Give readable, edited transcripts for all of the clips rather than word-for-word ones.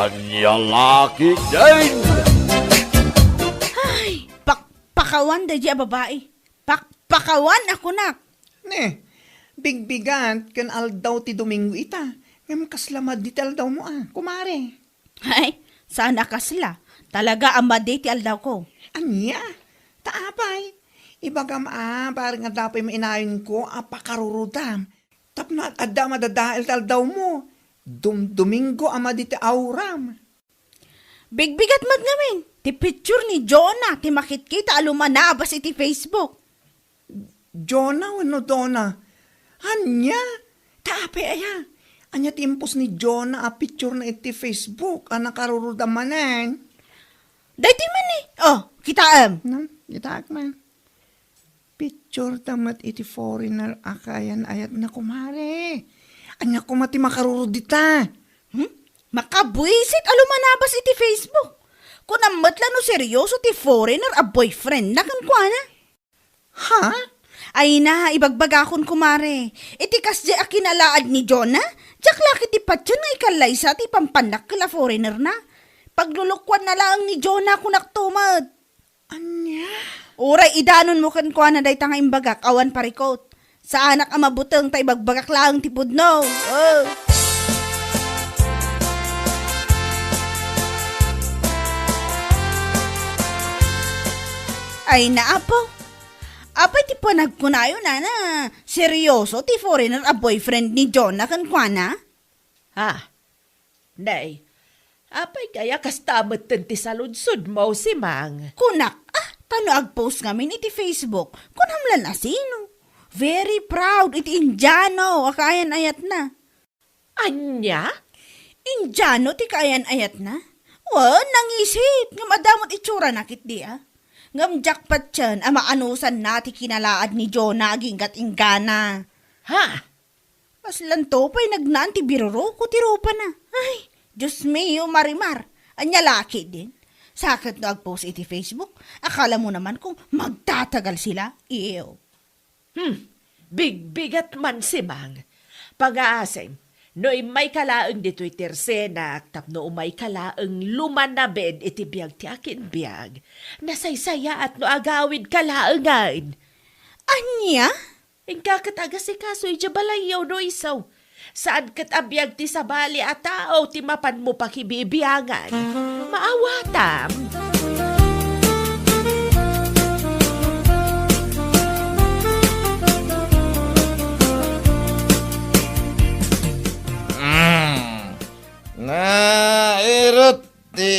Anya laki din! Ay, pakawan da diya babae. Pakawan ako nak. Ne, bigbigan kan aldaw ti Domingo ita. Ngam kaslamad di ti aldaw mo kumare. Ay, sana kasla. Talaga ang madate aldaw ko. Anya, taapay. Ibagam parang nga dapay mainayon ko, pakarurudam. Tapno at adda madadael ti aldaw mo. Domingo ama di ti auram. Bigbigat mad ngamin. Ti picture ni Jonah, ti makit-kita alumanabas iti Facebook. Jonah wano dona. Anya, taapay aya. Anya timpos ni Jonah picture na iti Facebook, nakarurudam manen. Dati man eh. Oh, kitaam. No, itak man. Picture tamat iti foreigner akayan ayat na kumare. Anya kumati makarurudita. Makabuisit alumanabas iti Facebook. Kung amatla no seryoso ti foreigner a boyfriend na kan kuana. Ha? Ay na, ibagbagakon kumare. Iti kasdi a kinalaad ni Jonah, jak laki ti patyan nga ikalay sa ti pampanak kala foreigner na. Paglulukwan na lang ni Jonah kunak tumad. Anya? Uray, idanon mo kan kuana day tanga imbagak, awan parikot. Sa anak ang mabutang tay bagbagak lang ti pudno. Oh. Ay naapo. Apay ti panagkunayo na seryoso ti foreigner a boyfriend ni Jonah kan kuana? Ha? Nay, apay kaya kastamot ti saludsod mo si Mang. Kunak, tano ag-post ngamin iti Facebook. Kunamlan na sino? Very proud iti Indiano, akayan ayat na. Anya? Indiano ti kayan ayat na? Nangisit, nga madamot itsura nakit di Ngam jackpot tiyan, ama anusan na ti kinalaad ni Jonah aginggat ingana. Ha? Paslan to pa'y nagnaan ti biruro ko ti rupa na. Ay, Diyos mio marimar. Anya laki din. Sakit no ag-post iti Facebook. Akala mo naman kung magtatagal sila. Iyo. Bigbigat man si Mang. Pag-aasing, no'y may kalaang dito'y tersenak, tapno umay kalaang lumanabed iti biyag ti akin biyag. Nasaysaya at no agawid kalaangan. Anya? Ingkakataga si kaso'y jabalayaw no isaw. Saan kat abiyag ti sabali at tao ti mapan mo pakibibiyangan. Maawatam. Nairot ti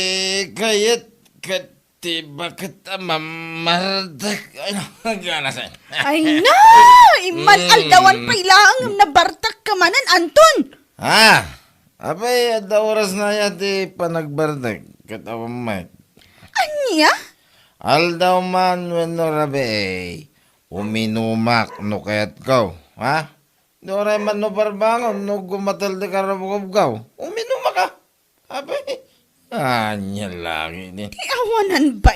kayat kati bakit mamardak. Ay, gana sa. Ay na! Iman aldawan pa ilang nabartak ka manan, Anton! Apay, ada oras na yati panagbardak. Katawang may. Anya? Aldaw man weno rabe. Uminumak no kayat kaw. Doray man no parbangon no gumatal de karabukob kaw. Uminumak ka. Apay. Anya lagi ni. Ti awanan ba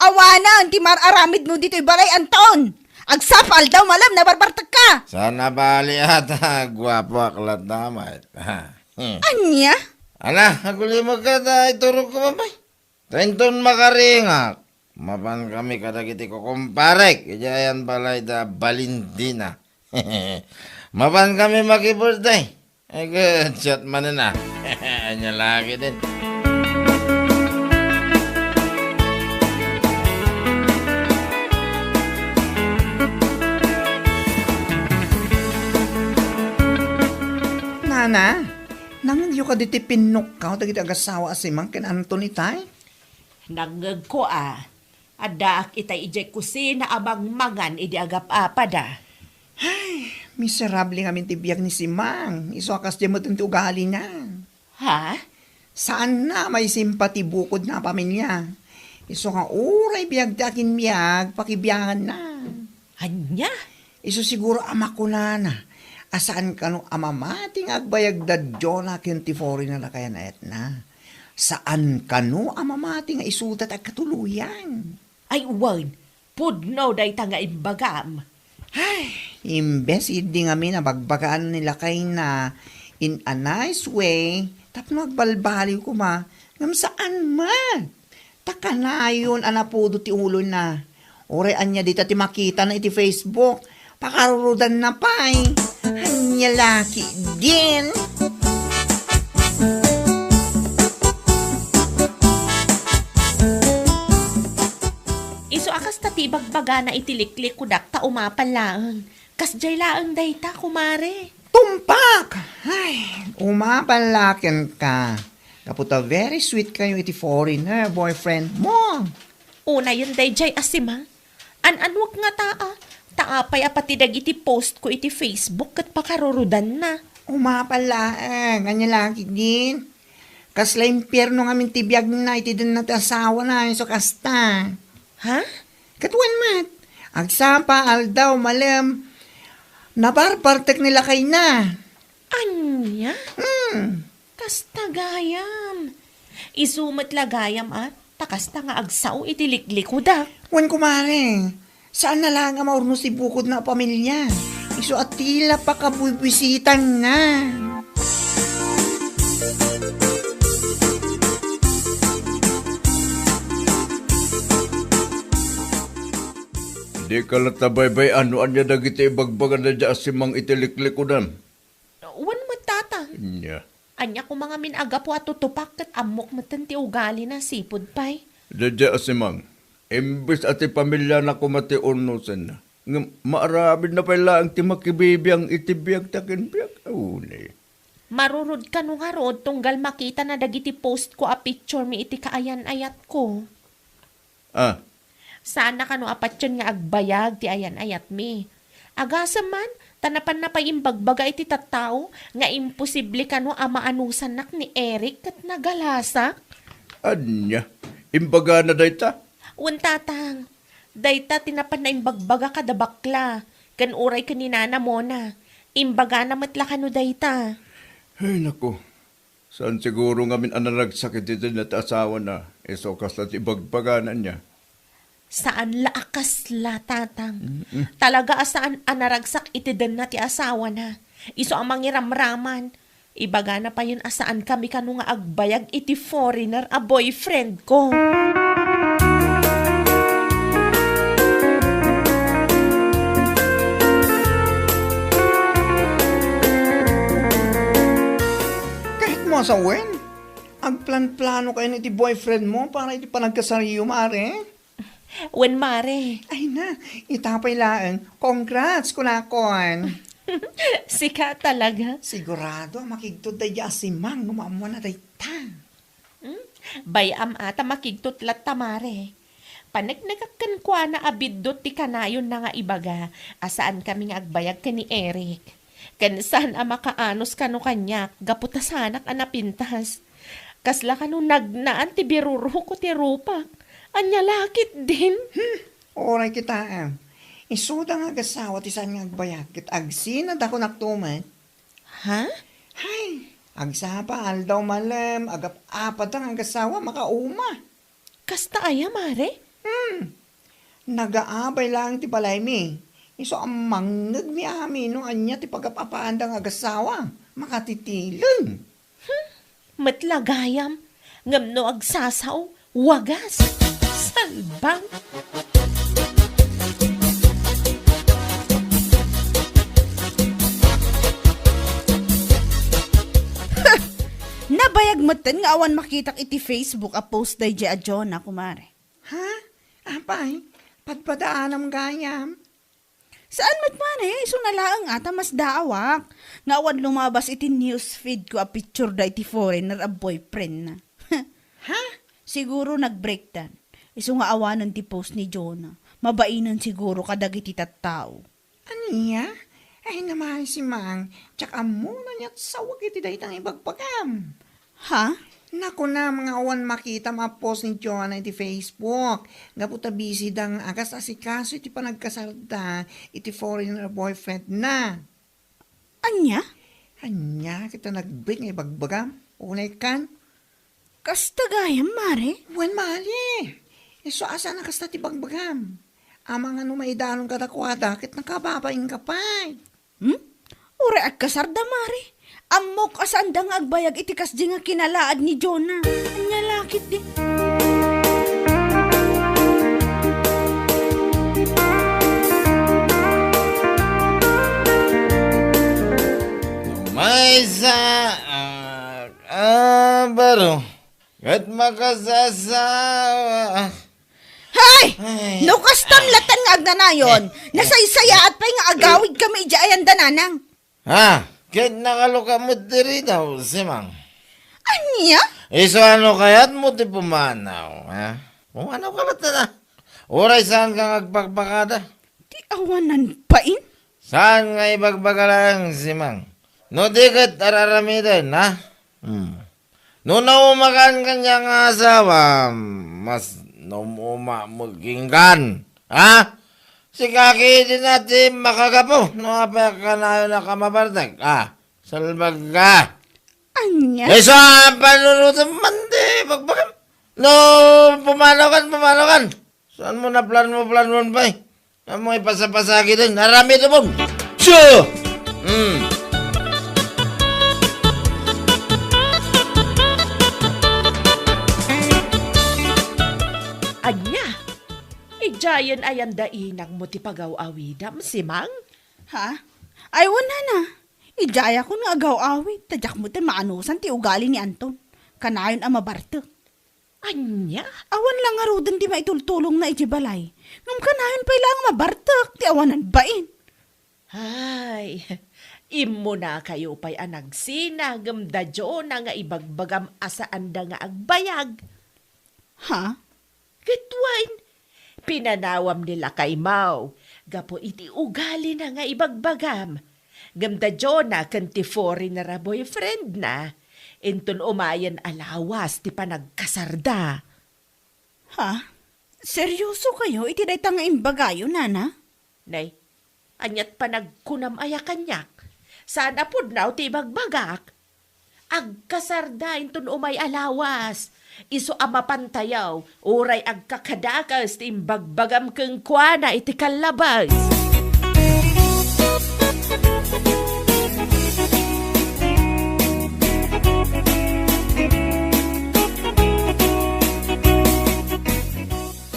Awanan, ti mararamid mo dito'y balay, Anton! Agsapal daw malam na barbartag ka! Sana bali ata. Gwapo aklat damat. Anya? Ala, aguli magkata iturog ko mabay. Tenton makaringak. Mapan kami kadagiti ko kumparek. Ijayan balay da Balindina. Mapan kami makibirthday. Good shot man na. Anya lagi din. Nana, nangyo ka diti pinok ka, dagiti agasawa si Mang ken Anthony tay? Nangag ko Ada itay ijay kusina abang mangan idi agap apada. Miserable nga min ti biyak ni si Mang. Isokas di mo ti ugali niya. Ha? Saan na may simpati bukod na pamilya? Iso nga uray biyag dakin miyag, pakibiyangan na. Anya? Iso siguro ama ko na. Asaan ka no amamating agbayag da Jonah kintifori na kaya na et na. Saan ka no amamating isutat at katuluyan? Ay wag, pudno day tanga imbagam. Imbes hindi nga mi nabagbagaan nila kay na in a nice way, tapno agbalbaliw ko ma, ngam saan man. Takanayon anapudo ti ulo na. Ore anya dita ti makita na iti Facebook, pakarurudan na pa'y. Anya laki din. Iso akas tatibagbaga na itiliklik kudak ta umapan laang. Kas jay laang dayta, kumare. Tumpak! Ay, umapalakin ka. Kaputa very sweet kayo iti foreigner boyfriend mo. Una yun day jay asimang. An-anwag nga taa. Taapay apatidag iti post ko iti Facebook kat pakarurudan na. Umapalaang, anya laki din. Kasla impyerno nga tibiyag na iti din natin asawa na so kasta. Ha? Katuan mat, agsapa aldaw malam, nabarpartek nila kay na. Anya? Kas tagayam. Isumat lagayam at takasta nga agsaw itiliklik kudak. Wan kumare, saan na lang ang maurno si bukod na pamilya? Iso at tila pa kabubisitan na. Di ka latabaybay ano anya dagiti ibagbagan na dya asimang itiliklikudan. Wan matata. Nya. Anya ko mga minaga po at tutupak kat amok matan ti ugali na sipod pay. Dya asimang. Imbis ati pamilya na kumati unusan na. Maarabid na pala ang timakibibiyang itibiyag takinbiyag. Unay. Marurod ka nung harod tunggal makita na dagiti post ko a picture mi iti kaayan ayat ko. Ah, Sana ka no apatyon nga agbayag ti ayan ayat mi. Agasa man, tanapan na pa imbagbaga iti tattao nga imposible ka no amaanusan nak ni Eric kat nagalasak. anya. Imbaga na dayta. Untatang, dayta tinapan na imbagbaga kada bakla. Kan uray ka ni nana mo na. Imbaga na matla ka no dayta. Ay, naku. Saan siguro nga min anaragsakit ito na asawa na. Eso kaslat ibagbaganan niya. Saan laakas la, tatang? Talaga asaan anaragsak iti den na ti asawa na. Iso ang mangiramraman. Ibaga na pa yun asaan kami kanu nga agbayag iti foreigner a boyfriend ko. Kahit mo sa wen, agplan-plano kayo ni iti boyfriend mo para iti panagkasariyo mare. Wen mare, Ay na, itapay laang. Congrats, kunakon. sika talaga. Sigurado, makigtod day si Mang, umamo na day ta. Bayam ata makigtutlat tamare. Panagnagakan kwa na abiddot ti kanayon na nga ibaga, asaan kami nga agbayag ka ni Eric. Kansan ang makaanos kanu kanya, gaputasanak anapintas. Kasla kanu nagnaan ti biruro ko ti rupak. Anya lakit din. Oray kita, isuda nga gasawa ti saan nga agbayag, kit agsinad ako naktuman. Ha? Hay, agsapa aldaw malam, agap-apat ang agasawa, makauma. Kasta aya mare? Nagaabay lang ti balay mi. Iso ang mangnag mi amin no anya ti pagapapaan ang agasawa, makatitilan. Matlagayam. Ngamno agsasaw. Wagas. Salbang. Nabayag mo ten nga awan makitak iti Facebook a post day a Jonah, kumare. Ha? Apay, padpadaanam gayam. Saan mat man iso nalaang ata mas daawak. Nga awan lumabas iti newsfeed ko a picture da iti foreigner a boyfriend na. Ha? Siguro nag-breakdown. Iso nga awanan ti post ni Jonah. Mabainan siguro kadag iti tattao. Aniya? Ay naman si Mang, tsaka muna niya't sawag iti daytang ibagpagam. Ha? Naku na, mga awan makita ma-post ni Joanna iti Facebook. Gaputa busy dang agas asikaso iti panagkasarda iti foreigner boyfriend na. Anya? Anya, kita nag-break nga ibagbagam. Unay kan? Kastagayam, mare? Wan mali. Iso asa na kasta ti bagbagam. Amang ano maidanong kadakwada, kit nakababaing kapay. Ure at kasarda, mare. Amok asanda nga agbayag itikas di nga kinalaad ni Jonah. Anya lakit di. May sa... baro. Kat makasasawa. Hay! Ay. No kastam latan nga agnanayon. Nasaysaya at pa'y nga agawid kami ijayan dananang. Ha? Kahit nakaluka mo diri daw, Simang. Anya? Iso ano kaya't mo di pumanaw, ha? Pumanaw ka lang na. Oray saan ka agpagpakada? Di awanan pain? Saan nga ibagbagalang, Simang? No di kat araramidan, ha? No naumakan kanyang asawa, mas naumuma maginggan, ha? Si kaki din natin makagapo, no apa ka na yun na kamabardag, ha? Salbaga. Anya? Eh, sa panunutan man, di, bagbagam. No, pumanaw kan. Saan mo na plan mo ba eh? Saan mo ipasapasagi din? Narami ito mo. Sure! Anya, ijayan ayan dainang mo ti pagaw-awidam, Simang. Ha? Ay, wala na. Ijaya ko nga agaw-awit. Tadyak mo tayo maanusan ti ugali ni Anton. Kanayon ang mabarto. Anya? Awan lang nga rodan di maitultulong na ijibalay. Ngam kanayon pa ilang mabartok. Ti awanan bain. Ay, imo na kayo pa'y anagsina, gamdadyo na nga ibagbagam asaan da nga agbayag. Ha? Gitwain, pinanawam nila kay Mau, gapo iti ugali na nga ibagbagam. Gamdadyo na kanti foreign na ra boyfriend na, inton umayan alawas ti panagkasarda. Ha? Seryoso kayo? Itiday tanga imbagayo, nana? Nay, anyat panagkunam aya kanyak, sana pud naw ti ibagbagak. Agkasarda inton umay alawas, iso amapantayaw, uray agkakadakas ti imbagbagam keng kuana iti kalabas.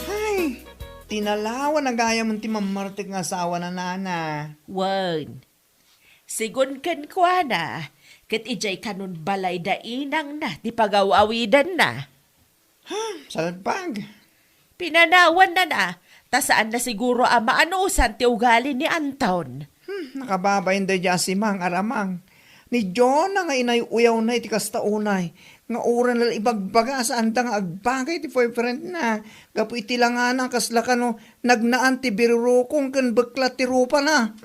Ay, tinalawan na gaya mo ti mamartik nga asawa na nana. Wan, sigun ken kuana, ket ijay kanon balay dainang na ti pagawawidan na. Salpag. Pinanawan na, ta saan na siguro ang maanusan ti ugali ni Anton. Nakababayin da dya si Mang Aramang. Ni John na nga inay uyaw na iti kastaunay. Nga oran na ibagbaga saan da nga agbagay ti boyfriend na. Gapo iti lang nga na kasla ka no nagnaan ti birurukong kan bakla ti rupa na.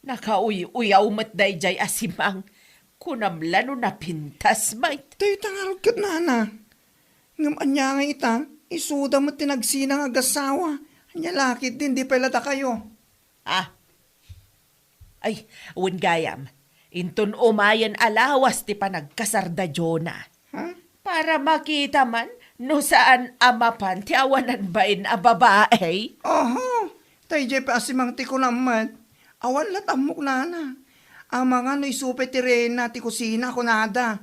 Nakauy-uyaw matday jay asimang. Kunamlano na pintas mait. Tayo tangarot kat nana. Ngam anya nga ita, isuda mo tinagsinang agasawa. Anya lakit din, di pala ta kayo. Ah, ay, uwan gayam. Inton umayan alawas ti panagkasarda Jonah. Ha? Para makita man, no saan amapan ti awanan bain a babae. Oho, tayo jay pa asimang ti ko naman. Awan latamok nana. Ang mga no isupe ti rena ti kusina ko nada.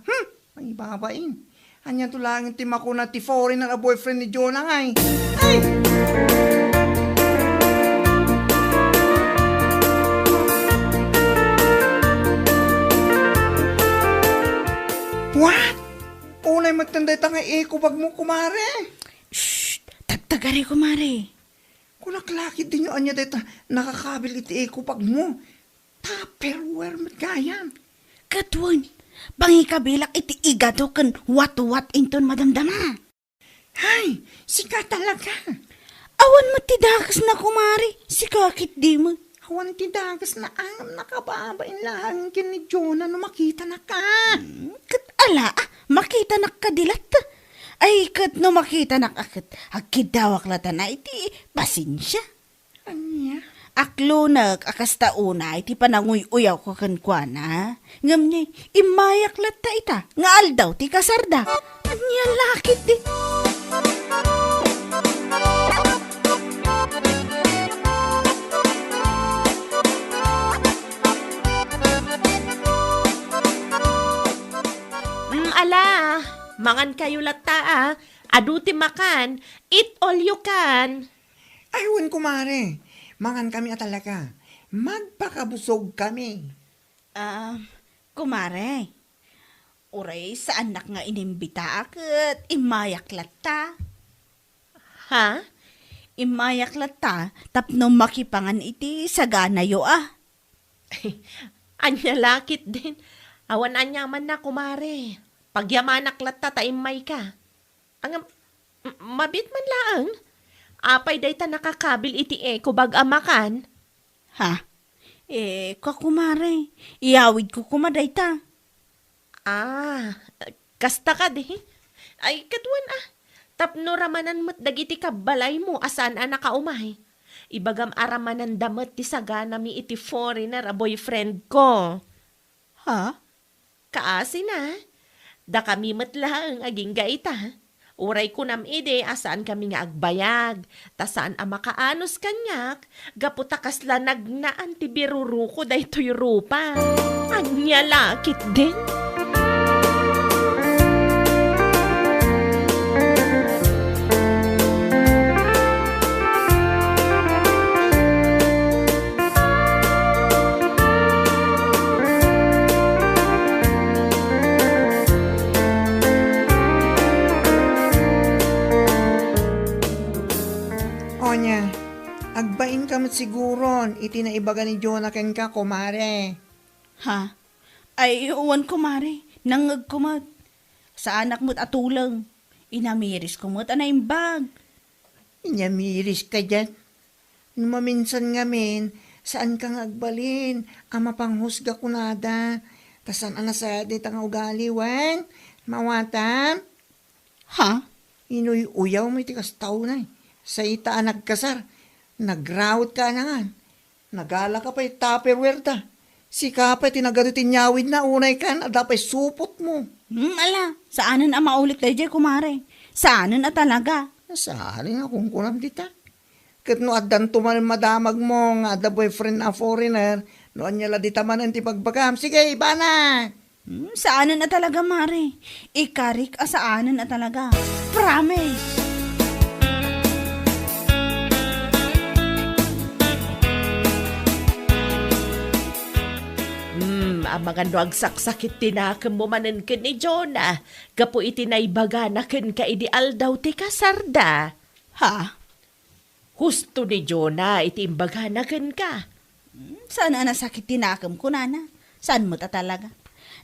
Ay babain. Anya tulangin ti makuna ti foreign na boyfriend ni Jonah ngay. Ay! What? Unay magtanday tanga eko bag mo kumare. Shh! Tagtagari ko, Mari. Kunaklakit din yung anya deta nakakabil iti eko pag mo. Tupperware matgayan. Katwan, pangikabilak iti igato kan wat-wat inton madamdama. Hay, sika talaga. Awan mo tidakas na kumari, si kakit di mo. Awan ti dagas na angam nakababain lang kin ni Jonah no makita na ka. Kat ala, makita na kadilat. Ay, kat no makita na kakit, agkidawak lata na iti pasensya. Anya? Aklo akasta una iti pananguy-uyaw ko kankwana. Ngam niya, imayak lata ita, nga aldaw ti kasarda. Anya lakit di. ala. Mangan kayo lata aduti makan. Eat all you can. Ayun, kumare. Mangan kami talaga. Magpakabusog kami. Kumare, uray sa anak nga inimbita akat imayak lata. Ha? Imayak lata, tapno makipangan iti sagana yo Anya lakit din. Awan anya man na kumare. Pagyamanak lata ta imay ka. Ang mabit man lang. Apay day ta nakakabil iti kubag amakan. Ha? Kumare, iyawid ko kumaday ta. Kasta ka di. Ay, katuan Tapno ramanan mo't dagiti kabalay mo asan nakaumay. Ibagam aramanan damat ti sagana mi iti foreigner a boyfriend ko. Ha? Kaasi na. Da kami matlang aging gaita. Uray ko nam ide asaan kami nga agbayag. Tasaan makaanos kanyak. Gaputakas la nagnaan ti biruru ko daytoy rupa. Anya lakit din. Onya, agbain ka mat siguron. Iti na ibaga ni Jonah ken ka, kumare. Ha? Ay, uwan kumare, nangag kumat. Sa anak mo't atulang. Inamiris ko mo't anaimbag. Inyamiris ka dyan. Maminsan nga men, saan ka nga agbalin? Ama panghusga kunada. Tasan anasaya di tanga ugali, wen? Mawatam? Ha? Inuy uyaw mo itikas tao na Sa itaan nagkasar. Nagrawat ka na nga. Nagala ka pa tupperware ta. Si kapay tinagadutin nyawid na unay kan. Adapay supot mo. Ala, saanan ang maulit tayo dyan, kumare? Saanan na talaga? Saan nga kung kunam dita. Kat no addan tuman madamag mo nga the boyfriend na foreigner. Noon niya la dita man ang tipagbagam. Sige, iba na. Saanan na talaga, mare? Ikarik saanan na talaga. Promise! Magando agsaksakit tinakam mo manen ken ni Jonah. Gapo iti naibaga na ken ka ideal daw ti kasarda. Ha? Husto ni Jonah iti imbaga na ken ka. Sana nasakit tinakam ko, nana? Saan mo ta talaga?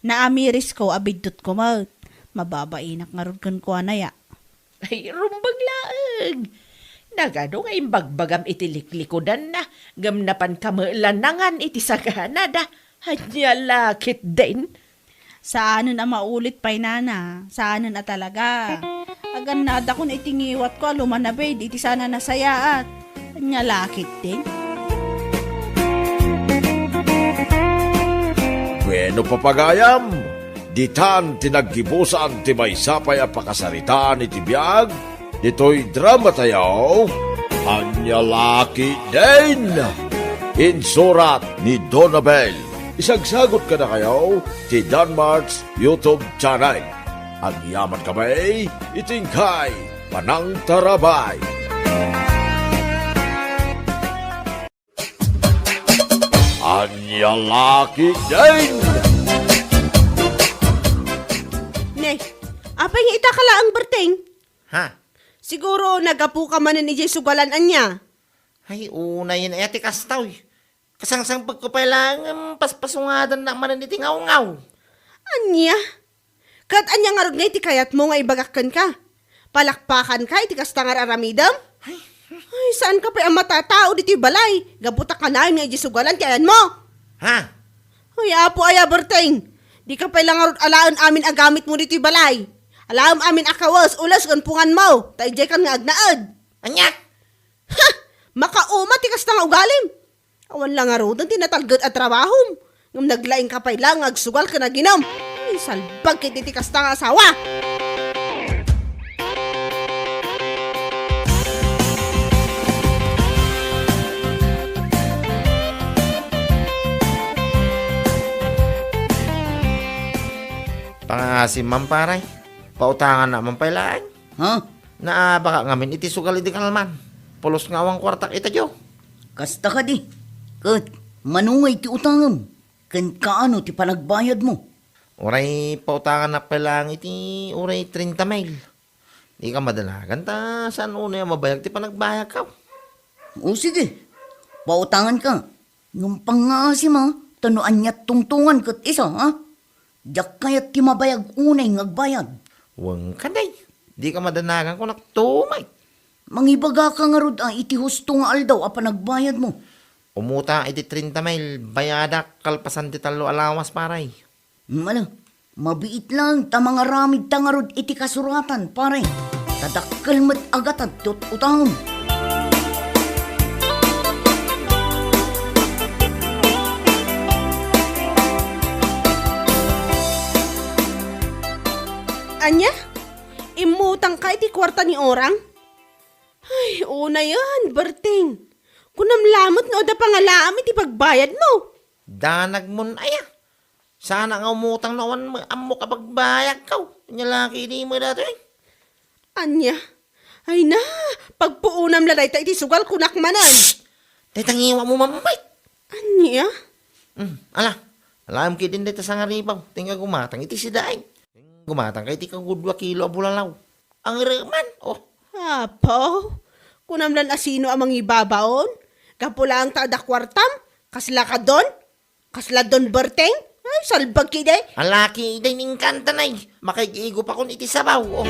Naamiris ko, abidot ko maut. Mababainak nga rudkan ko anaya. Ay, rumbag laeng. Nagano nga imbagbagam iti liklikodan na. Gamnapan kamelanangan iti sagana da. Hanya lakit din. Saanan na maulit pa'y nana? Saanan na talaga? Agan nada ko na itingiwat ko, lumanabed, iti sana nasayaat. Hanya lakit din. Bueno papagayam, ditan tinaggibusan ti may sapay a pakasaritaan iti biyag, dito'y drama tayaw, Anya Laki din! Insurat ni Donabel. Isagsagot ka na kayo ti Danmarks YouTube channel. Ang yaman kamay, itingkay, Panang Tarabay. Anya Laki din! Ne, apay nga itakala ang berteng. Ha? Siguro nagapu ka man ni Jay sugalan anya. Ay, una yun ati kastaw. Kasangsang pagkapailang paspasungadan na manan iti ngaw-ngaw. Anya? Kat anya nga rod nga iti kayat mo nga ibagakan ka. Palakpakan ka iti kastangar aramidam. Ay, saan ka pa ang matatao dito balay? Gabuta ka na nga iti sugalan kayan mo. Ha? Ay, apo aya berteng. Di ka pa lang nga rod alaan amin agamit mo dito balay. Alam amin akawas, ulas kanpungan mo. Taijay kan nga agnaad. Anyak? Ha! Makauma ti kastang ugalim. Awan lang nga rood ang tinatalgad at trabahom. Ngam naglaing kapay lang agsugal ka na ginam. Ay, salbag kiti ti kastang asawa. Pangasim man paray. Pautangan naman pailaan. Ha? Na baka ngamin iti sugal iti kalman. Pulos nga awang kwartak ita jo. Kasta ka di. Kat, manungay ti utangam. Kan kaano ti panagbayad mo? Uray pautangan na pailang iti uray 30 mil. Di ka madalagan ta saan una yung mabayag ti panagbayag ka. O sige, pautangan ka. Yung pangasim ha, tanuan niya tungtungan kat isa ha? Diyak kayat ti mabayag unay ngagbayad. Huwag ka day. Di ka madanagan ko naktumay. Mangibaga ka nga rod iti husto nga aldaw a panagbayad mo. Umuta iti 30 mil. Bayada kalpasan ti talo alawas paray. Mala, mabiit lang ta mga ramid ta nga rod iti kasuratan pare. Tadakkel met agatan tot utangom. Anya? Imutang ka iti kwarta ni Orang? Ay, una yan, Berting. Kunamlamot no da pangalaam iti pagbayad mo. Danag mon aya. Sana nga umutang nawan mo amo kapag bayag ka. Nyalaki di mo dati. Anya? Ay na, pagpuunam laday ta iti sugal kunak manan. Tetangiwa mo mamay. Anya? Ala, alam ki din dito sa ngaribaw. Tinga gumatang iti sidaing. Gumatang kay ti kang 2 kilo bulalaw. Ang reman, oh. Apo, kunamlan asino amang ibabaon? Kapula ang tada kwartam? Kasla ka don? Kasla don Berting? Ay, salbag kiday. Ang laki din ning kanta na makikigo pa kun iti sabaw, oh.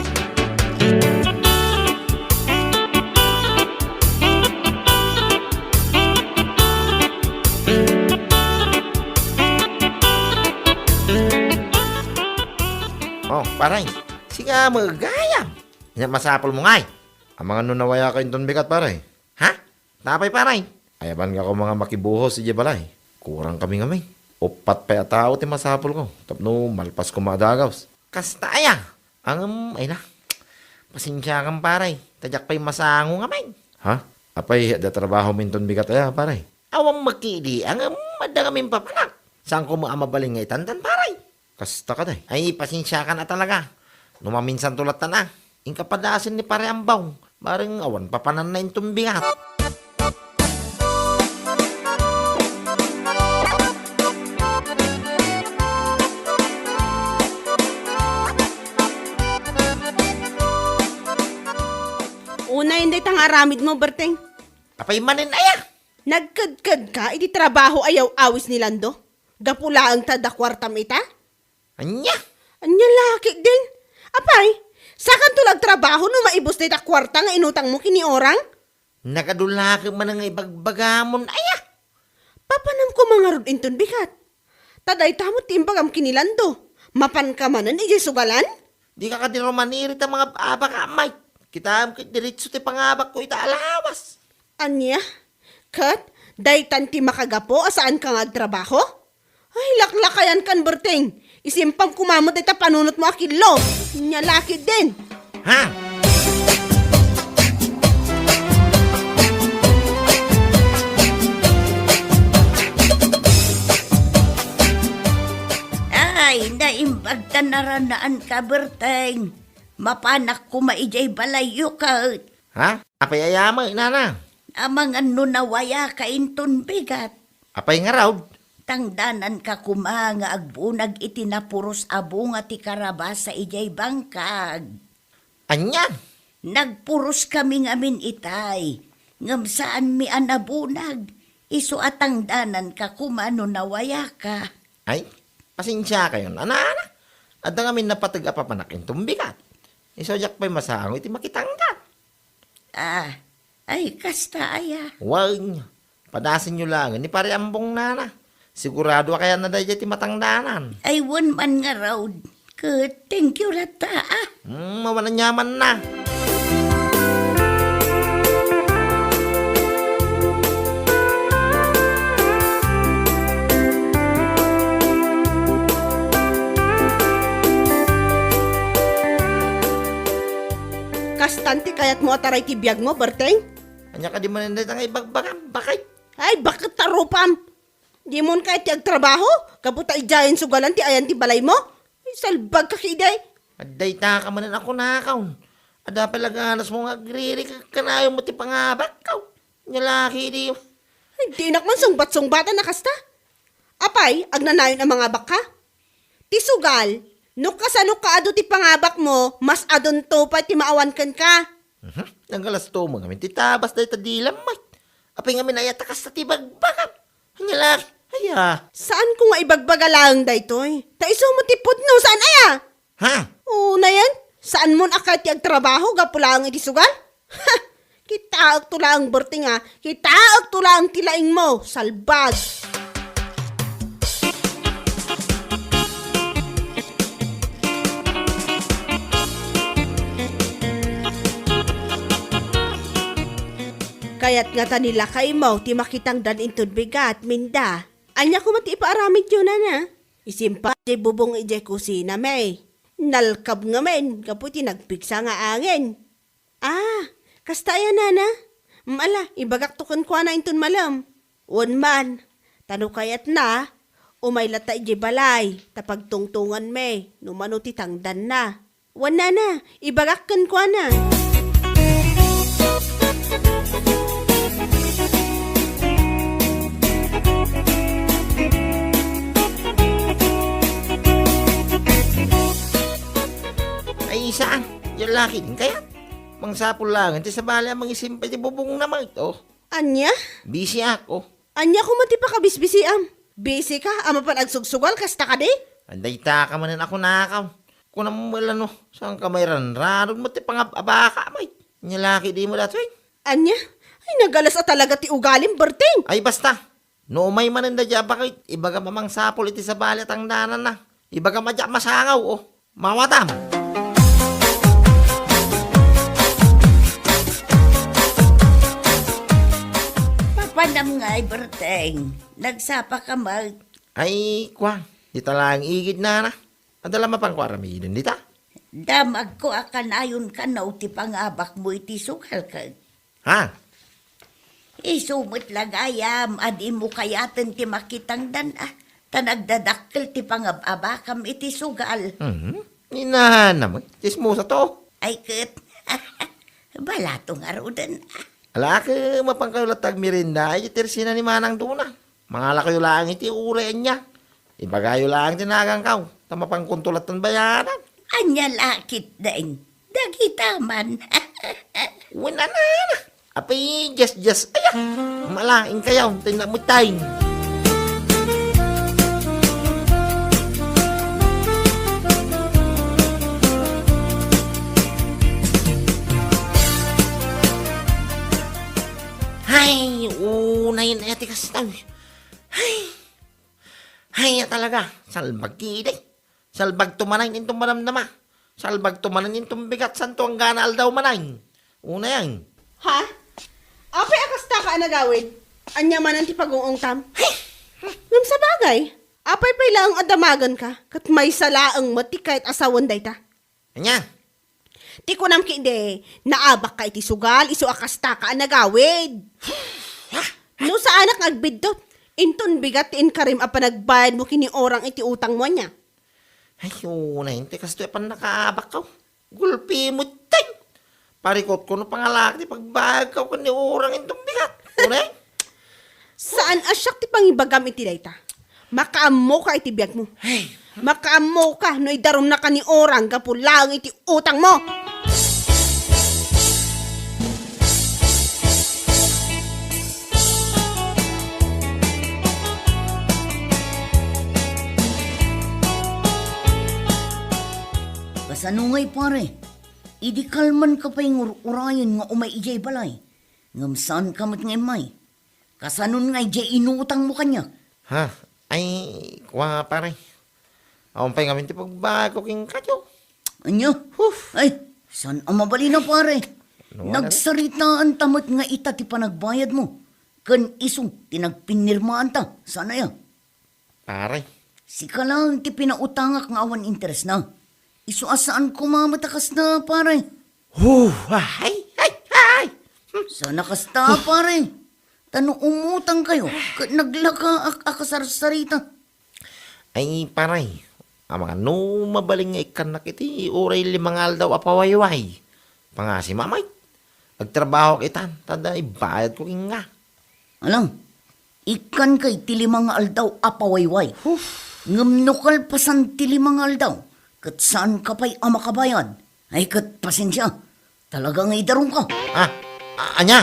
Oh, paray. Siga magayam. Yan masapol mo ngay. Ang mga nunawaya ka yung bigat paray. Ha? Tapay paray. Ayaban nga ko mga makibuhos si Jebalay. Kurang kami ngami. Upat pa tao ti masapol ko. Tapno malpas ko madagaws. Kasta aya. Ay na. Pasensya kang paray. Tadyak pa'y masango ngami. Ha? Apay da trabaho minton bigat aya paray. Awang makili ang madagamin papanak. Saan ko mo amabaling ngay tantan paray? Kasta ka day. Ay, pasensya ka na talaga. Numaminsan tulat na na. Ingkapadasin ni pare ambaw. Barang awan papanan na yung tumbigat. Una hindi tang aramid mo, Berting. Apay manin aya. Nagkadkad ka, iti trabaho ayaw awis ni Lando. Gapula ang tada kwartam ita. Anya? Anya laki din. Apay, sakan tulag trabaho no maibos na ita kwarta nga inutang mo kini Orang? Nakadulaki man nga ibagbagamon aya. Papanam ko mga rod inton bigat. Taday tamot timbagam kini Lando. Mapan ka manan ijay sugalan? Di ka kadiro manirit ang mga abak amay. Kita diretso ti pangabak ko ita alawas. Anya? Kat, daytan ti makagapo asaan ka nga trabaho? Ay, laklakayan kan Berting. Isimpang kumamot ita panunot mo akilo. Nyalaki din. Ha? Ay, naimbagtan na ranaan ka, Berteng. Mapanak ko maijay balayo ka. Ha? Apay ayama inana. Amang ano nawaya ka inton bigat. Apay nga raw. Tangdanan ka kuma nga agbunag itinapuros abunga ti karabas sa ijay bangkag. Anya? Nagpuros kami ngamin itay. Ngam saan mi anabunag. Isu atangdanan ka kumano nawaya ka. Ay, pasensya kayo na anana. At nga min napatag apapanakin tumbigat. Isojak pa'y masango iti makitanggat. Ah, ay kasta aya. Wag niyo. Padasin nyo lang ni pare ambong nana. Sigurado kaya na dahil ti matangdanan. Ay one man nga raw. Thank you rata ah. Mawalan nyaman na. Kastanti kayat mo ataray ti biyag mo, Berteng? Anya ka di man hindi nga ibagbagam. Bakit? Ay, bakit tarupam? Di mo kahit ti agtrabaho? Kaputa ijayan sugalan ti ayan ti balay mo? Ay, salbag ka kiday. Aday ta ka manan ako nakaw. Ada palaganas mo nga agriri ka kanayo mo ti pangabak kaw. Nyalaki di. Ay, di nakman sungbat-sungbatan na kasta. Apay, agnanayon ang mga baka. Ti sugal, no kasano ka ado ti pangabak mo, mas adon to pa ti maawan kan ka. Nanggalas to mo ngamin. Titabas dahi ta dilam may. Apay ngamin ayata kas ta ti bagbagam. Nyalaki. Aya. Saan ko nga ibagbagalang daytoy? Ta iso mo ti pudno, saan aya? Ha? Oo na yan. Saan mo akati ang trabaho, gapulang iti sugal? Ha! Kitaag tula ang berti nga, kitaag tula ang tilaing mo, salbag. Kaya't nga ta nila kay mo, ti makitang dan intud bigat, minda. Anya ko mati ipaaramid yun na. Isimpa, di bubong ije kusina, may. Nalkab nga men, kaputi nagpiksa nga angin. Ah, kasta yan na. Mala, ibagak tukon kwa na intun malam. Un man, tano kayat na, umay lata ije balay, tapagtungtungan me, numano titangdan na. Wan na, ibagak kan kwa na. Ay saan? Yung laki din kaya? Mangsapol lang. Ito sa bala mga isimpa di bubong naman ito. Anya? Busy ako. Anya ko mati pa kabisbisiam. Busy ka, ama pa nagsugsugal, kasta ka di? Anday ta ka manan ako nakaw. Kung naman wala no, saan ka may ranraron mo ti pangabaka may. Nyalaki di mo dato eh. Anya? Ay, nagalas at talaga ti ugalim, Berting. Ay basta. No may manan da dya bakit. Ibaga mamang sapol iti sa balat ang danan na. Ibaga madyak masangaw oh. Mawatam. Papanam nga ay Berteng. Nagsapa ka mag. Ay kwa. Dita lang igid na na. Adala mapang kwa ramidin dita. Damag ko akan ayon ka na ti pangabak mo iti sukal ka. Ha? Isumot lang ayam, adi mo kayaten ti makitang dan tanagdadakkel ti pangababakam iti sugal. Inahan naman. Chismosa to. Ay ket, balatong arudan. Ala ka mapangkalatag mirinda ay tersina ni Manang Duna. Mga lakayo lang iti urayan niya. Ibagayo lang tinagang kaw. Tama pang kuntulat ng bayaran. Anya lakit daing, dagitaman. Wala na. Apay, just. Aya. Malaing kayaw. Tinamutay. Hay, unay na yati kastaw. Hay, talaga. Salbag kiday. Salbag tumanay nitong manamnama. Salbag tumanay nitong bigat santo ang ganal daw manay. Una yan. Ha? Apay akasta ka nagawid? Anya man ang tipagungong tam? Ngam sa bagay, apay pay lang adamagan ka, kat may salaang mati kahit asawan day ta. Anya? Ti ko nam kinde, naabak ka iti sugal, iso akasta ka nagawid. No sa anak agbidot, inton bigat ti inkarim apa nagbayad mo kini orang iti utang mo niya. Ay, una yun. Tikas to pan nakaabak ka. Gulpi mo tay. Parikot ko no pangalak ti pagbayag ka ko ni orang itong bigat. Una yun. Saan asyak ti pangibagam iti dayta? Makaammo ka iti biyag mo. Ay, Makaammo ka no idarom na ka ni orang kapulang iti utang mo. Kasanungay pare, idi kalman ka pa yung urayan nga umay ijay balay. Ngamsan ka mat ngay may. Kasanon nga ijay inutang mo kanya. ha? Ay, kuha pare. Awan pa'y ngamin ti pagbago king kadyo. Anya? Ay, san ang mabali na pare? Ano, wala Nagsaritaan tamat nga ita ti panagbayad mo. Kan isong tinagpinirmaan ta. Sana ya? Pare. Sika lang ti pinautangak nga awan interes na. Isu asaan kumamatakas na pare. Ay. Sana kasta pare. Tano umutang kayo. Naglaka akasarsarita. Ay, pare. Ang mga no mabaling nga ikanak iti uray limangal daw apawayway. Pangasi mamay. Agtrabaho kitan, tada ibayad ko nga. Alang, ikan kay tilimang aldaw apawayway. Ngamnukal pasan tilimang aldaw. Kat saan ka pa'y amakabayad? Ay kat pasensya. Talagang idarong ka. Anya?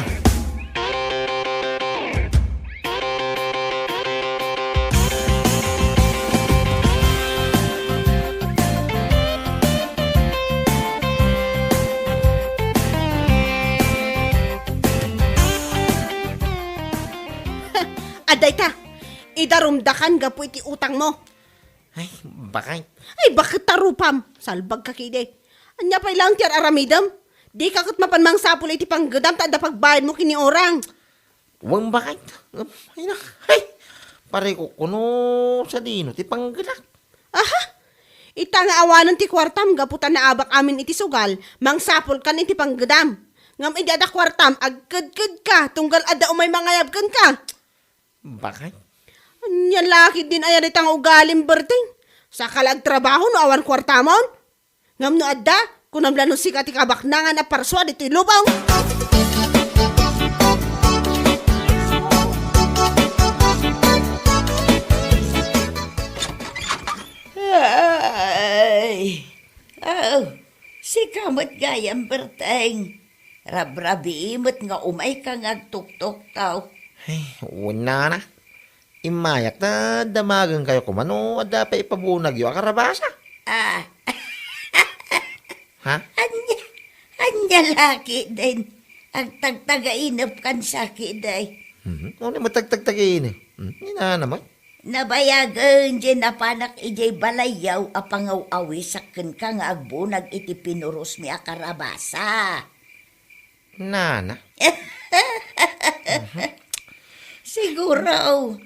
Aday ka, idarumdakan ga po iti utang mo. Ay, bakay. Ay, bakit tarupam? Salbag ka kide. Anya pa ilang tiyar aramidam? Di kakot mapanmang sapul iti panggadam tada pagbayad mo kini orang. Huwag bakay. Ay na. Ay, pare ko kuno sa dino, ti panggadak. Aha! Ita nga awanan ti kwartam, gaputan na abak amin iti sugal, mang sapul kan iti panggadam. Ngam idada kwartam, agkad-kad ka, tunggal ada umay mangayabkan ka. Bakay? Anya laki din ayan itang ugalim berting. Sa kalag trabaho no awan kwartamon. Ngam no adda, kunam lano si kati kabaknangan na parswa dito lubaw. Ay! Si kamot gayam berteng. Rabrabi imot nga umay ka ngagtuktok tao. Ay, una na. Imayak na damagan kayo kumano, ada pa ipabunag yung akarabasa. Ah, Ha? anya laki din. Ang tagtagainap kan sakit day. Ano yung matagtagtagin eh? Hindi na naman. Nabayagan dyan na panak ijay balayaw apangaw-awi sakin ka nga agbunag iti pinuros mi akarabasa. Nana. Siguro,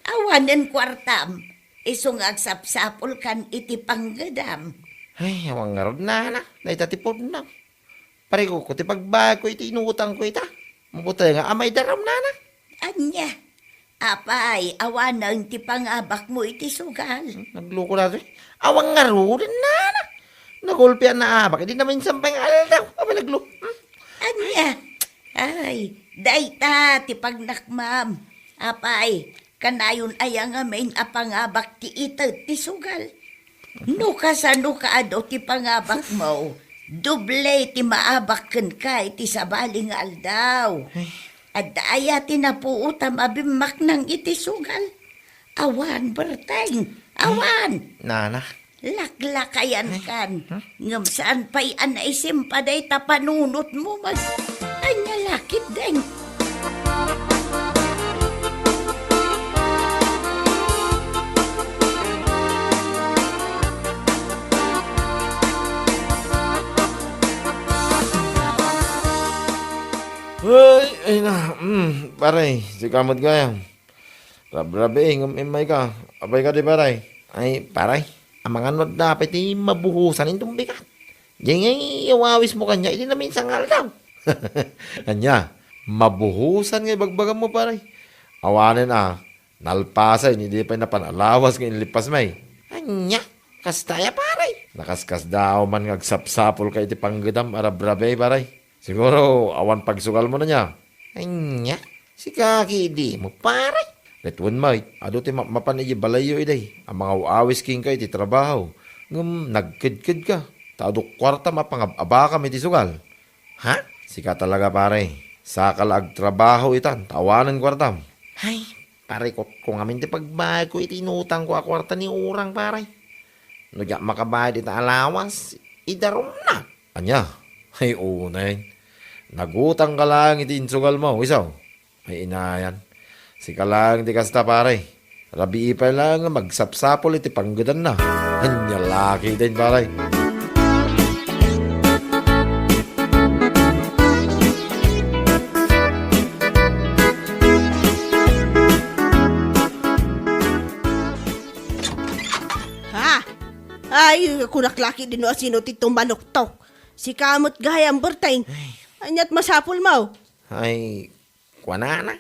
awanan kwartam, isong agsapsapol kan iti panggadam. Ay, awang nga rod na. Naitatipod na. Pare ko, ti pagbag ko iti inutang ko ita. Mabutay nga, amay daram nana. Anya, apay, awanan ti pangabak mo iti sugal. Nagluko na rin. Awang nga rod nana. Nagulpian na abak. Hindi naman sampay nga aldaw. Aba naglo. Anya, ay, dayta ti pagnakmam. Apay, kanayon ayang amin apangabak ti ita ti sugal. No kasano ka ado ti pangabak mo, doble ti maabakken ka iti sabaling aldaw. At daya tinapuutam abimak ng iti sugal. Awan, berteng, awan. Nana. Laklakayan kan. Ngam saan pa'y anaisim pa day tapanunot mo mag... Anya lakit deng. Ay na. Paray, si kamot gayang. Rabrabe, ngumimay ka. Abay ka di paray. Ay, paray. Ang mga not dapat mabuhusan itong bigat. Diyan nga iawawis mo kanya, hindi namin sangal daw. Anya, mabuhusan nga bagbagan mo paray. Awanin nalpasay, hindi pa napanalawas nga inilipas may. Anya, kastaya paray. Nakaskas daw man ngagsapsapol ka iti panggadam, arabrabe paray. Siguro, awan pagsugal mo na niya. Anya, si kaki di mo paray. Letwan may, ado ti mapanigi balayo iday. Ang mga uawis king ka iti trabaho. Nagkid-kid ka. Taado kwarta mapangababa kami ti sugal. Ha? Sika talaga pare. Sakal ag trabaho itan. Tawanan kwartam. Ay, pare ko kung amin ti pagbayad ko itinutang ko a kwarta ni urang pare. Nagya makabayad ita alawas. Idarom na. Anya? Ay, unay. Nagutang ka lang iti insugal mo. Isaw? Ay, inayan. Sika lang di kasta pare. Rabi pa lang magsapsapol iti panggadan na. Anya laki din pare. Ha? Ay, kunaklaki din o sino titong manuktok. Si kamot gayam berteng. Anyat masapul mo. Ay, kuwana na.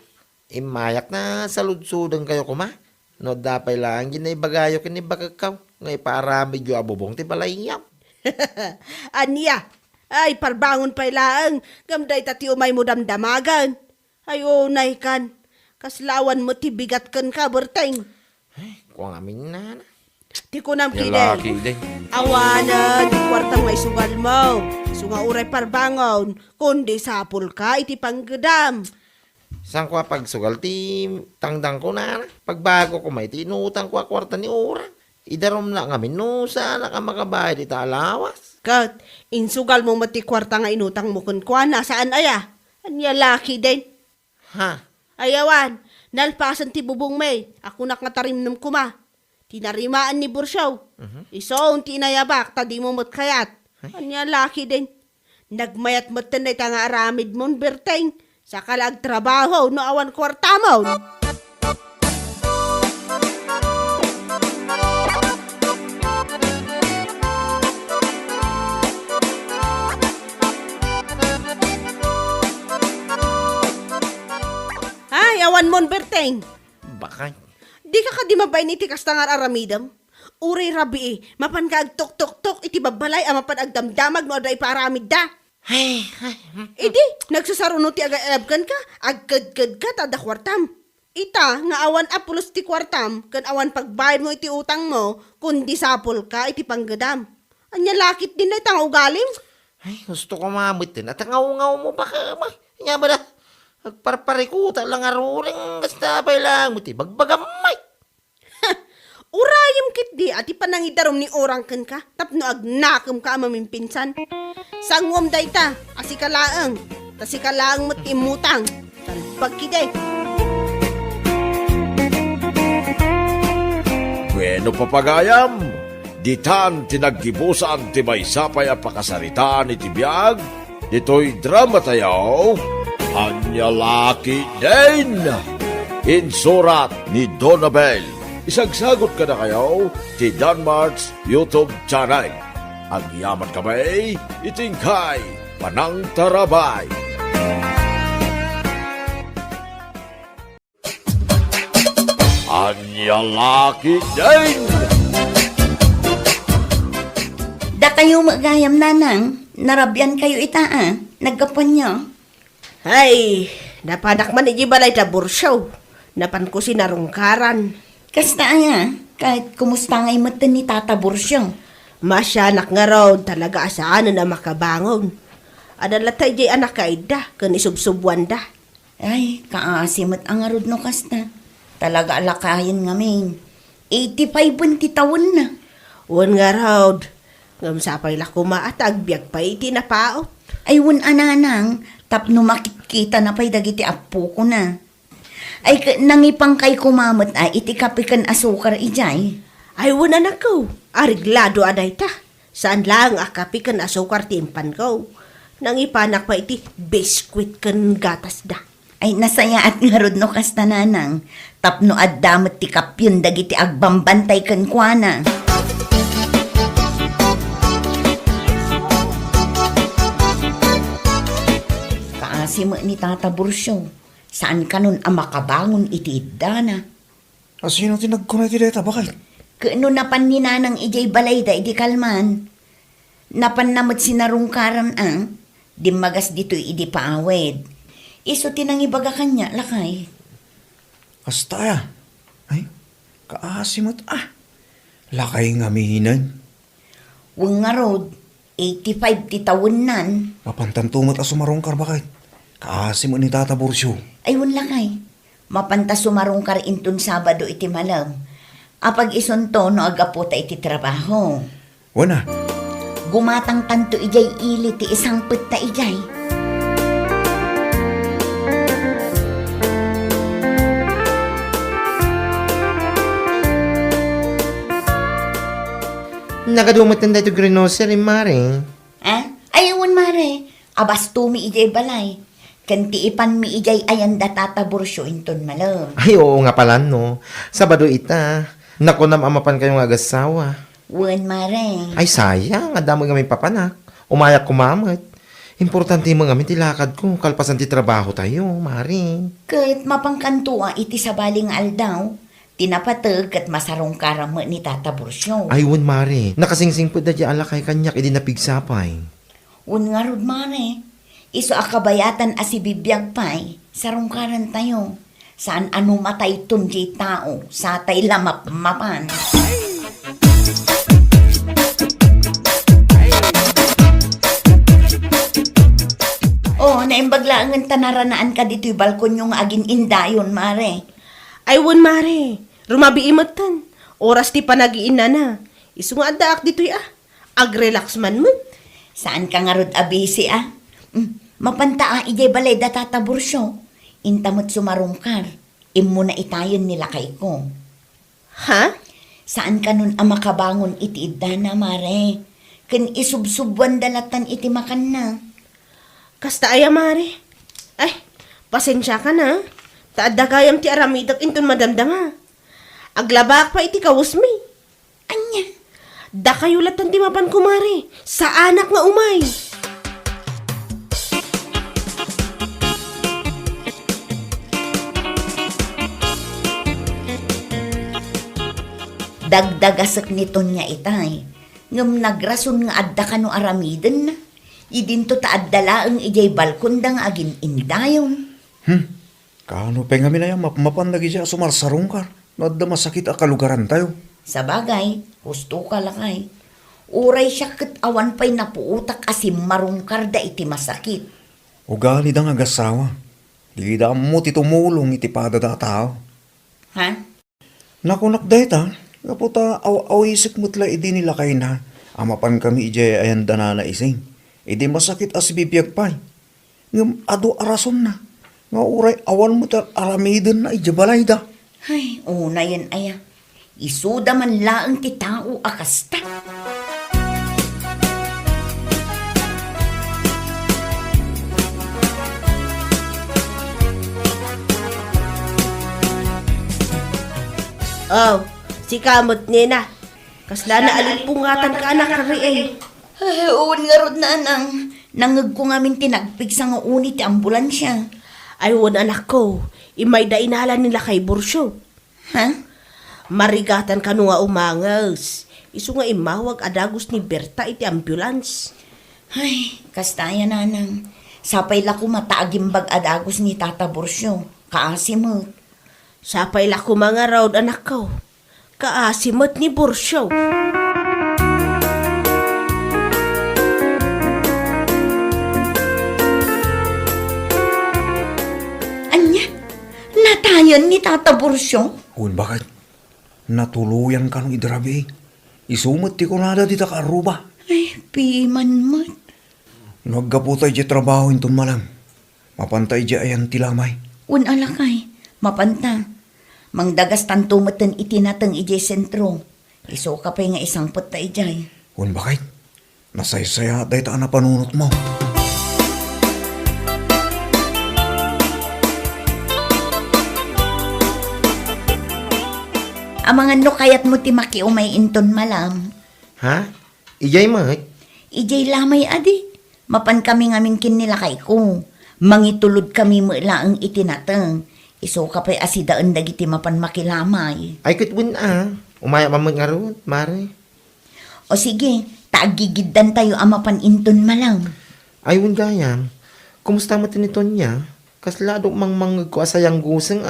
Imayak na saludsudang kayo kuma. No, dapay lang, ginay bagayo kinibagakaw. Ngay para medyo abubong ti balayam. Anya, ay parbangon pa ilaang, gamday tati umay mo damdamagan. Ay unay kan, kaslawan mo ti bigat kan ka, berteng. Kuang amin na. Ti kunam Lalaki kide. din. Awana, di kwartang may sugal mo. Sunga uray parbangon, kundi sapul ka, iti panggedam. Saan ko pagsugal ti tangdang ko na. Pagbago ko may tinutang ko kwarta ni Ura. Idarom na kami no sana ka makabayad ita alawas. Kat, insugal mo mati kwarta nga inutang mo kun kwa, nasaan aya? Anya laki din. Ha? Ayawan, nalpasan ti bubong may, ako nakatarimnam kuma. Tinarimaan ni Bursyaw. Iso, tinayabak, tadi mo matkayat. Anya laki din. Nagmayat mo tanay ta nga aramid mon berteng. Sa kalag trabaho, no awan kwarta mo. Ay, awan mon berteng. Baka. Di ka di mabay ni tikas tangar aramidam. Uray rabi mapan ka ag tok iti babalay mapan ag damdamag no aday paramid da. Ay. Idi, nagsasaruno ti aga-elabkan ka, agkad-kad ka tada kwartam. Ita, nga awan apulos ti kwartam, kan awan pagbayad mo iti utang mo, kundi sapol ka iti panggadam. Anya lakit din na itang ugalim. Ay, gusto ko mamutin. At ngaw-ngaw mo baka. Nya ba na? Agparparikuta lang aruring. Basta pa lang mo ti bagbagamay. Urayam kit di, ati panangidarom ni orang kan ka, tapno agnakam ka mamimpinssan. Sangwam day ta, asikalaang, tasikalaang matimutang, talpag kiday. Bueno papagayam, ditan tinaggibusan ti maysapay a pakasaritaan iti biag, dito'y drama tayaw, Anya Laki din! Insurat ni Donabel. Isagsagot ka na kayo ti Danmarks YouTube channel. Ang yaman kamay, itingkay, panang tarabay. Anya Laki din! Da kayo magayam nanang, narabyan kayo ita nagkapon nyo. Ay, napanak man iji balay da Bursyaw, napan ko sinarungkaran. Kasta kahit kumusta ngay matan ni Tata Bursyo. Masyanak nga raw talaga asaan na makabangon. Adalatay jay anak kaida, kan isubsubuan da. Ay, kaasimat ang arod no kasta. Talaga alakayin ngamin. 85 ti taon na. Uwan nga raw, ngamsapay la kumaat, agbyag pa iti napaot. Ay, wun ananang, tapno makikita na pa'y dagiti apo ko na. Ay, nangipang kay kumamot iti kapikan asukar ijay. Ay, uwan anak ko, ariglado aday ta. Saan lang akapikan asukar timpan ko. Nangipanak pa iti biskwit kan gatas da. Ay, nasaya at ngarod no kasta nanang, tapno adamot ti kapyun dagiti agbambantay kan kuana. Kaasimo ni Tata Bursyo. Saan ka nun ang makabangon iti idana? Sino tinagkunay ti deta? Bakit? Kano napan ni nanang ijay balay da iti kalman. Napan namot sinarungkaran di magas dito idi paawed. Iso tinangibaga kanya, lakay. Hasta ya. Ay, kaasimot Lakay nga mihinan. Wang nga road, 85 ti taon nan. Mapantantumot sumarongkar bakit? Kaasimot ni Tata Bursyo. Ayun lakay, mapanta sumarungkar intun Sabado iti malam. Apag isunto no agaputa iti trabaho. Wana, Gumatang tanto ijay ili ti isang putta ijay. Nakadumot na ito grocery, Mare. Ayun mare, abas tumi ijay balay. Kanti ipan mi ijay ayan da Tata Bursyo inton malam. Ay, oo nga pala, no. Sabado ita. Naku na amapan kayong agasawa. Wen mare. Ay, sayang. Adamo nga may papanak. Umayak kumamot. Importante mo nga may tilakad ko. Kalpasan ti trabaho tayo, Mari. Kahit mapangkantua iti sabaling aldaw, Tinapatag at masarong karamo ni Tata Bursyo. Aywan, Mare. Nakasingsing po da dyan alakay kanyak, hindi napigsapay. Un nga rod mare, iso akabayatan si bibiyag pay, sarungkaran tayo. Saan ano matay tunji tao, sa tay lamap mapan. Oh, naimbaglaangan tanaranaan ka dito'y balkon yung agin indayon, mare. Ay, won mare. Rumabi imatan. Oras ti panagiin na. Isu nga daak dito'y Ag-relax man mo. Saan ka nga rod abisi, Mapantaa ijay balay da Tata Bursyo. Intamot sumarungkar. Imo na itayon nila kay ko. Ha? Saan ka nun ang makabangon iti idda na, mare? Kan isubsubwan dalatan iti makan na. Kasta aya mare. Ay, pasensya ka na. Taadda kayam ti aramidak inton madamdama. Aglabak pa iti kawusmi. Anya? Da kayo latan ti mapan kumare. Sa anak nga umay. Dagdagasek nito niya itay. Ngam nagrason nga adda ka no aramiden na. Idinto taaddala ang ijay balkon dang agin indayon. Kano pa nga minayang mapandagi siya sumarsarungkar. Nadda masakit a kalugaran tayo. Sa bagay, husto ka lakay. Uray siya kat awan pa'y napuutak asim marungkar da iti masakit. Ugali da nga gasawa. Di da mo ti tumulong iti pada da tao. Ha? Nakunak da ita. Kaputa aw-awisik mutla idi nila kay na. Amapan kami ijay ayan da na ising. Idi masakit as bibiyag pa'y. Ngam ado arason na. Nga uray awan mo ta aramiden na ijabalay da. Ay, una yan aya. Isuda man laang ti tao akasta. Oh, si kamot nina. Kasla na alimpungatan ka anak kari eh. Ay, uwan nga rod na nang. Nangag ko ngamin tinagpig sa nga uni ti ambulansya. Ay won anak ko. Imay da inalan nila kay Bursyo. Ha? Marigatan ka nga umangas. Isu nga imawag adagos ni Berta iti ambulance. Ay, kastaya nanang. Sapay la ko mataagimbag adagos ni Tata Bursyo. Kaasimot. Sapay la ko mga raod anak ko. Kaasimot ni Bursyo. Anya? Natayan ni Tata Bursyo? Un bakit? Natuluyan ka nung idrabi. Isumot ti ko nada di ta kaaruba. Ay, piman mo. Nagkaputay di trabaho inton malang. Mapantay di ayan tilamay. Un alakay. Mapanta. Mangdagas tantumatan itinatang ijay sentro. Iso ka pa nga isang pata ijay. Un bakit? Nasaysaya day ta na panunot mo. Amangan no kayat mo ti makiumay inton malam. Ha? Ijay mat? Ijay lamay adi. Mapan kami ngamin kin nila kay ko. Mangitulod kami mo laang itinatang. Iso ka pa'y asidaan dagiti mapan makilamay. Ay kitwin Umaya mamag nga ron, Mare. O sige, taagigiddan tayo amapan inton malang. Ayun gayam. Kumusta mo tiniton niya? Kasladong mangmangag ko asayang guseng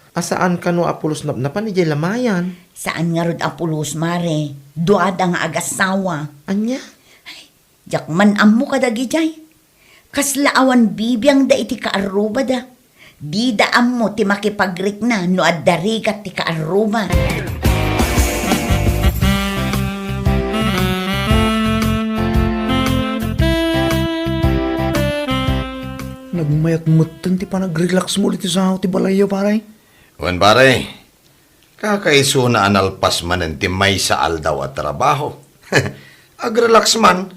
Asaan ka no apulos napan ijay lamayan? Saan nga rod apulos, mare? Duada nga agasawa. Anya? Jakman ammo kadagi jay. Kaslaawan bibiyang da iti kaaruba da. Di da ammo ti makipagrik na no addarigat ti kaaruba. Nagmayat mutan ti pa nag-relax mo ulit sa ti balayo paray. Wan pare, kakaiso na analpas man ang timay sa aldaw at trabaho. Ag-relax man.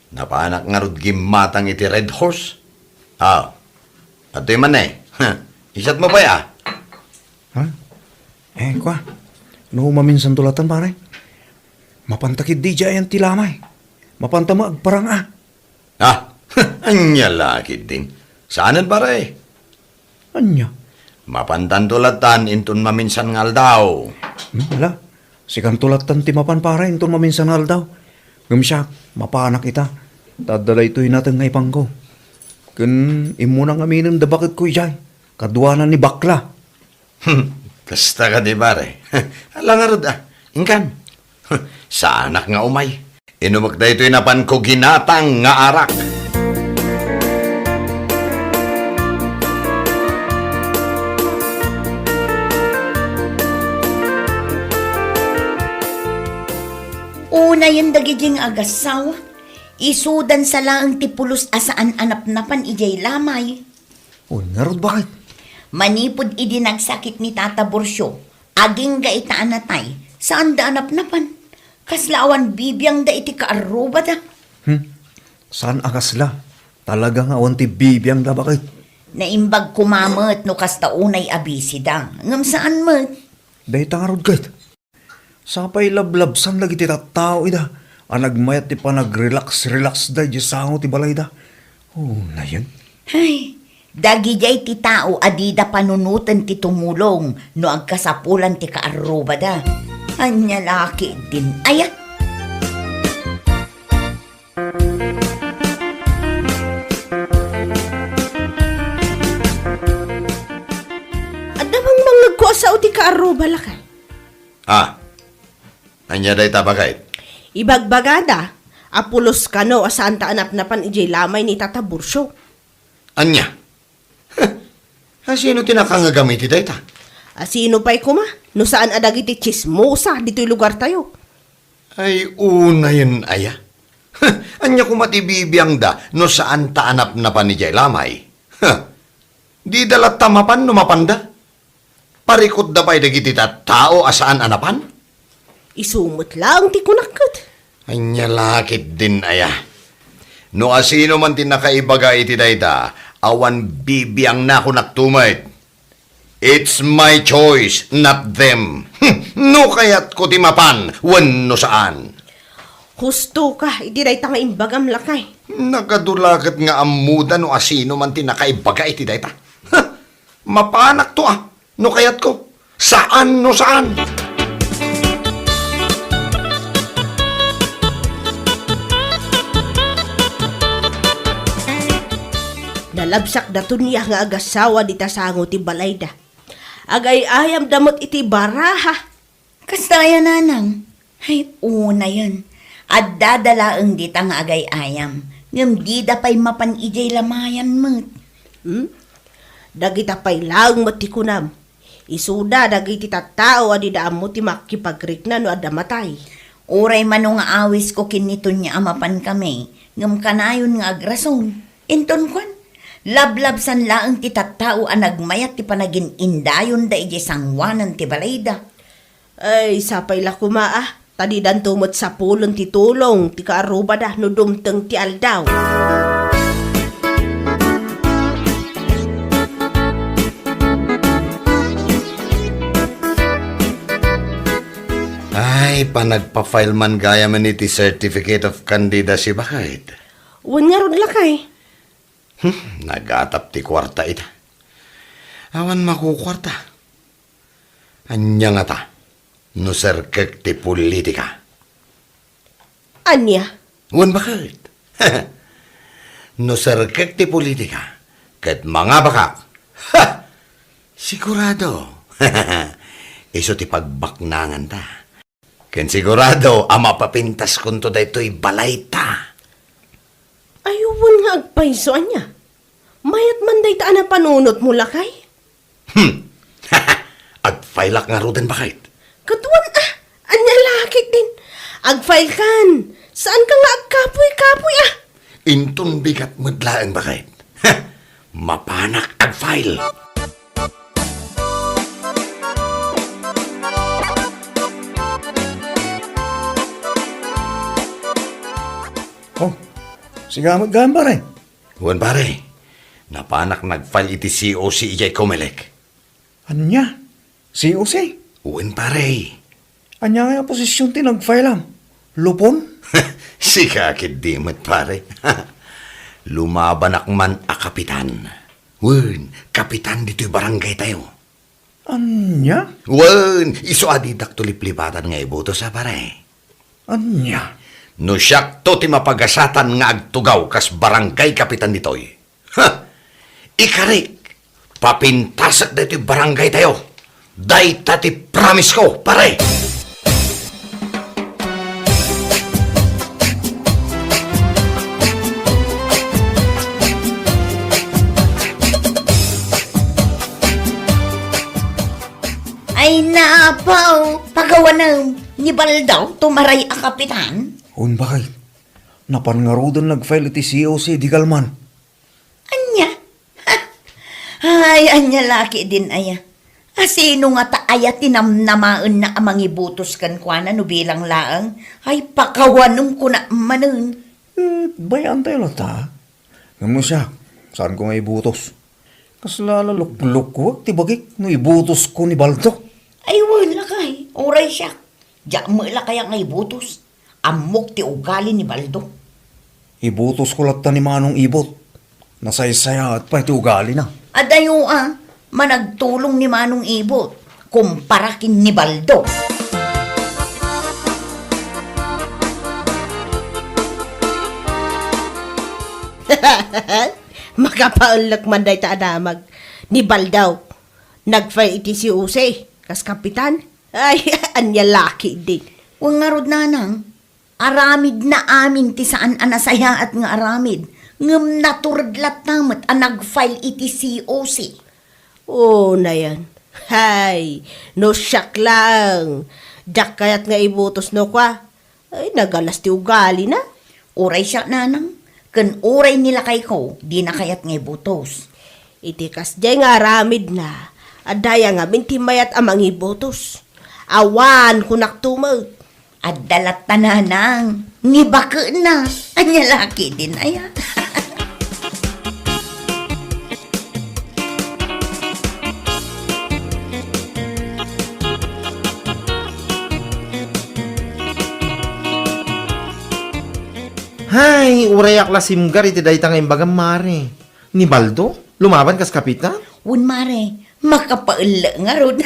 Napanak nga rod gimatang iti red horse. Ato'y man Isat mo ba ya? Ha? Kwa? No maminsan tulatan paray. Mapantakid di ayan ti lamay. Mapanta mo agparang Anya lakit din. Saanan pare? Anya? Mapantantulatan intun maminsan ngal daw. Wala. Sikan tulatan ti mapan para inton maminsanal daw. Ngam siya, mapanak ita. Tadala ito'y natin nga ipangko. Kun imunang aminin da bakit ko ijay. Kaduanan ni bakla. Kasta ka di pare. Alang arod Ingkan. Sa anak nga umay. Inumag da ito'y napan ko ginatang nga arak. Una yung dagijing agasaw. Isudan sa laang tipulos asaan anap-napan ijay lamay. O, narod bakit? Manipod idi nagsakit ni Tata Borsyo. Aging ga itaan natay. Saan da anap-napan? Kaslaawan bibiyang da iti kaaruba da. Saan akasla? Talagang awan ti bibiyang da bakit? Naimbag kumamot no kasta unay abisi da. Ngam saan mo? Dahi tangarod kahit. Sapay lablabsan lagi ti tattao ida. Anagmayat ti pa nag-relax da di sango ti balay da. Oh, na yun. Ay, dagijay ti tao adida panunutan ti tumulong no agkasapulan ti kaaruba da. Anya laki din. Aya. Adamang mga nagkuasa o ti kaaruba lakay. Anya day tabagay. Ibagbagada, apulos ka no asaan ta anap-napan ijay lamay ni Tata Borsyo. Anya? Sino tinakangagamit iti ta? Sino pa'y kuma? No saan adag iti chismosa dito'y lugar tayo? Ay, una yun, aya. Anya kumatibibiyang da, no saan taanap na pa ni Jay Lamay. Di dalat tamapan no mapanda. Parikot da pa'y dagiti tao asaan anapan? Isumot lang ti kunakot. Anya lakit din, aya. No asino man tinakaibaga iti dayta, awan bibiyang na ako naktumait. It's my choice, not them. No kayat ko timapan, no saan. Husto ka, itiray ta nga imbagam lakay. Nakadulakat nga amuda no asino man tinakaibaga iti dayta. Mapanak to no kayat ko. Saan no saan? Nalabsak dato niya nga agasawa di tasango ti balay da. Agay ayam damot iti baraha. Kastaya nanang. Ay, una yun. At dadalaang di nga agay ayam. Ngam di da pa'y mapan ijay lamayan mo. Dagita pa'y lang mo ti kunam. Isuda dagiti tattao adi daam mo ti makipagrik na no adamatay. Uray manong nga awis ko kinito niya amapan kami. Ngam kanayon nga agrason. Inton kwan. Lablabsan laang ti tattao ang nagmayat ti panagin indayon da ije sangwanan ti balayda. Ay, sapay la kumaa. Tadidan tumot sa pulon ti tulong, ti kaaruba da, no dumteng ti aldaw. Ay, panagpa-file man gaya man iti Certificate of Candidacy bakit? Uwan nga ron lakay. Nagatap ti kwarta ita. Awan makukwarta. Anya nga ta, no serkek ti politika. Anya? Wan bakit? No serkek ti politika, ket mga bakak. Ha! Sigurado. Iso ti pagbaknangan ta. Ken sigurado, ama papintas kunto da ito'y balay ta. Ayuwan nga agpaiso anya. Mayat man day taan na panunot mo lakay. Agfailak nga roden bakit? Katuan anya lakit din. Agfile kan. Saan ka nga agkapoy-kapoy Intun bigat mudlaan bakit? Mapanak agfile. Oh, sigamag gambar eh. Huwan pare, napanak nagfile iti COC ijay Comelec. Anya? COC? Huwan pare. Anya nga posisyon ti nag-file Lupon? Si kakit dimot pare. Lumaban akman a kapitan. Huwan, kapitan dito'y barangay tayo. Anya? Wen, iso adidak tuliplipatan nga ibuto sa pare. Anya? No siyak to ti mapagasatan nga agtugaw kas barangay kapitan ditoy. Ha! Ikarik, papintasak dito barangay tayo. Day tati promise ko, pare. Ay napaw, pagawa ng ni Baldaw, tumaray ang kapitan. Un bakit? Napangarudan nag-file iti COC di kalman. Anya? Ha? Ay, anya laki din aya. Asino nga taaya tinamnamaan na amang ibutos kan kwa na no bilang laang, ay pakawanong ko na manun. Bayan tayo lata. Ngayon siya, saan ko nga ibutos? Kaslala luk-lukwag ti bagik no ibutos ko ni Baldo. Ay, wala kay, oray siya. Diyan mo ila kaya nga ibutos. Amok ti ugali ni Baldo. Ibutos ko lata ni Manong Ibot. Nasaysaya at pa iti ugali na. Adayo managtulong ni Manong Ibot. Kumparakin ni Baldo. Makapaunlak man day ta adamag. Ni Baldaw. Nag-file iti si Use. Kas kapitan. Ay, anya laki din. Huwag nga rod nanang. Aramid na amin ti saan anasaya at nga aramid. Ngam naturadlat namat ang nag-file iti COC. Oo na yan. Hay, no siyak lang. Dak kayat nga ibutos no kwa. Ay, nagalas ti ugali na. Uray siya nanang. Kan uray nila kay ko, di na kayat nga ibutos. Itikas jay nga aramid na. Adaya nga mintimayat amang ibutos. Awan kunak tumag. At dalat tananang. Ni baka na. Anya laki din aya. Hay, urayak la simgar iti dayta nga imbagang mare. Ni Baldo, lumaban kas kapitan? Wun mare, makapaula nga rod.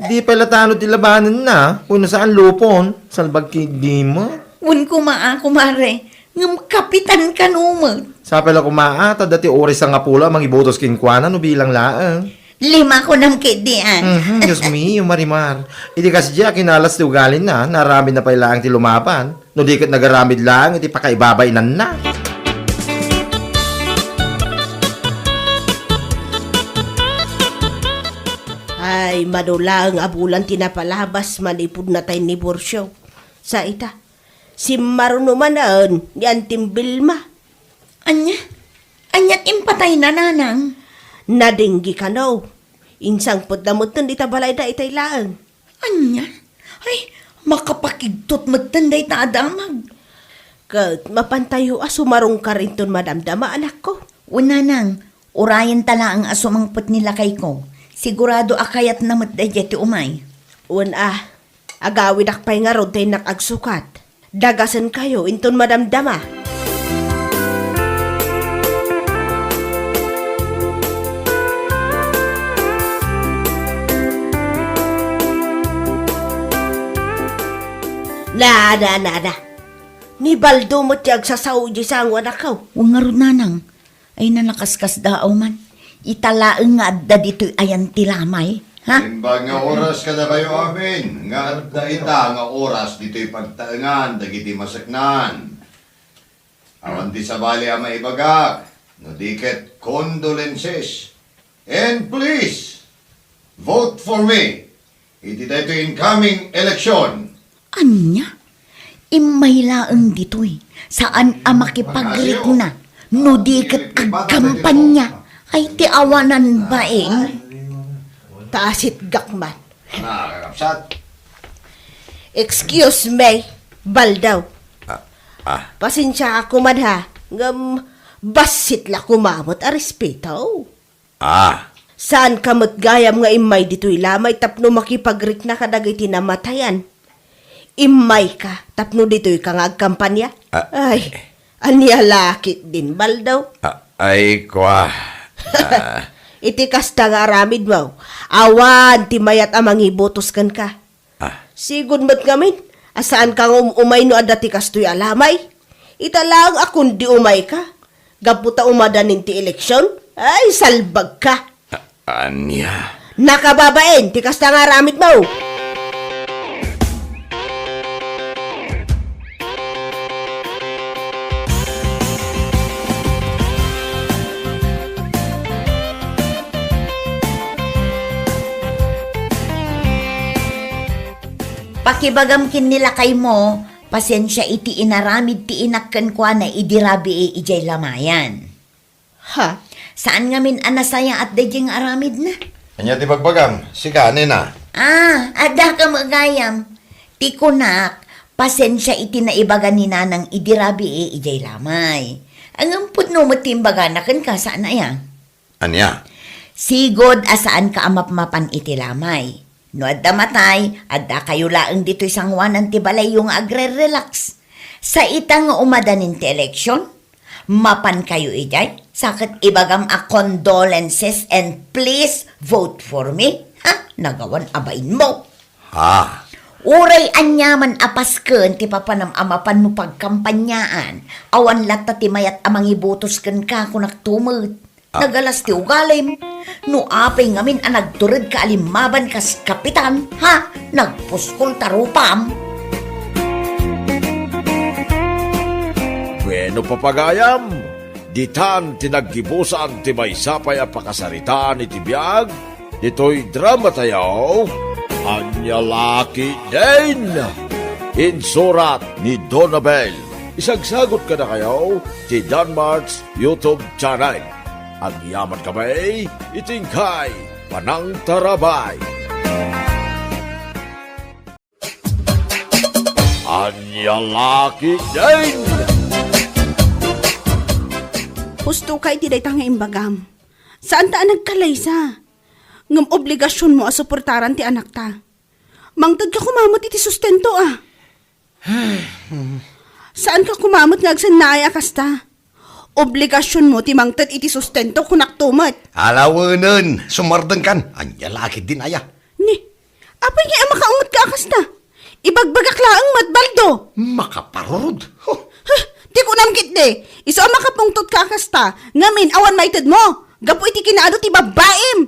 Di pala talo ti labanan na, kung nasaan lupon, salbag kay di mo. Wun kumaa kumare, ngam kapitan ka numag. Sa pala kumaata, dati oras ang apula, mangibotos kinkwana, no bilang laang. 5 ko nam kidian. Diyos mi, yung marimar. Iti kasi diya, kinalas ti ugalin na, naramid na pa ilaang ti lumaban. No di kat nagaramid lang, iti pakaibabainan na. Ay, madulang abulan tinapalabas manipod na tayo ni Borsyo. Sa ita, si marunumanan, yan timbilma. Anya? Anya timpatay na nanang? Nadinggi ka no. Insang puddamutan di tabalay da itay laang. Anya? Ay, makapakigtot magtanday ta adamag. Kat mapantayo sumarong ka rin ton madamdama anak ko. Una nang, urayan tala ang asumangpot nila kay ko. Sigurado akayat na matdaya ti umay. Agawid akpay nga rod tayo nakagsukat. Dagasan kayo inton madamdama. Nada. Ni Baldo mo tiyag sa Saudi sa ang anak ko. Huwag nga ron nanang, ay nanakaskas daaw man. Italaang nga adda dito ayan tilamay. Ha? Imbag nga oras ka na kayo amin. Nga da ita nga oras dito'y pagtaangan, dagiti masaknan. Awan di sa bali ang maibagak. No diket condolences. And please, vote for me. Iti dito incoming election. Anya? Imaylaang dito'y saan ang makipagrit na no diket ag kampanya ay ti awanan baeng. Taasit gakman. Nakakapsat. Excuse me, Baldaw. Ah. Pasensya ako man ha. Basit la kumamot a respeto. Saan ka matgayam nga imay dito'y lamay tapno makipagrit na kadagiti namatayan. Imay ka tapno dito'y kangag kampanya. Ay, anya laki din, Baldaw. Ay, kwa. iti kasta nga aramid mo. Awan, ti mayat amang ibotos kan ka. Sigod mo't ngamin, asaan kang umay no adati kastoy alamay? Italang akong di umay ka. Gaputa umadanin ti eleksyon, ay salbag ka. Anya? Nakababain, ti kasta nga aramid mo. Pakibagam kin nila kay mo, pasensya iti inaramid ti inakken kwa na idirabi ijay lamayan. Ha? Saan nga min anasaya at dayjing aramid na? Anya ti pagbagam, si kanin na. Ada ka magayam. Ti kunak, pasensya iti naibaga ni nanang idirabi ijay lamay. Ang amput no matimbaga na kan ka saan na yan? Anya? Sigod asaan ka amapmapan iti lamay. No adda matay, adda kayo laeng dito'y sangwanan ti balay yung agre-relax. Sa itang umadanin ti eleksyon, mapan kayo ijay, sakit ibagam a condolences and please vote for me. Ha? Nagawan abain mo. Ha? Uray anyaman apasken ti papanam-amapan mo pagkampanyaan. Awan lata ti mayat amang ibotos ken ka kunak tumut. Nagalas ti ugalay mo. No apay ngamin ang nagturid ka alimaban kas kapitan, ha? Nagpuskol tarupam. Bueno papagayam, ditan tinaggibusan ti maysapay a pakasarita ni tibiyag, dito'y drama tayaw, Anya Laki din! Insurat ni Donabel. Isagsagot ka na kayo ti Danmarks YouTube channel. Ang yaman kamay, itingkay, panang tarabay. Anya Laki din! Husto ka iti dayta nga imbagam. Saan ta nagkalaysa? Ngam obligasyon mo a suportaran ti anak ta. Mangtad ka kumamot iti sustento Saan ka kumamot nga agsan naay akas ta? Obligasyon mo ti mangtad iti sustento kunak tumat. Alawanan, sumardang kan. Anya Laki din aya. Ni, apay nga makaungot ka akas ta? Ibagbagak laang matbaldo. Makaparod. Di ko namkit de. Iso ang makapungtot ka kasta. Ngamin, awan maited mo. Gapo iti kinaano ti babaim.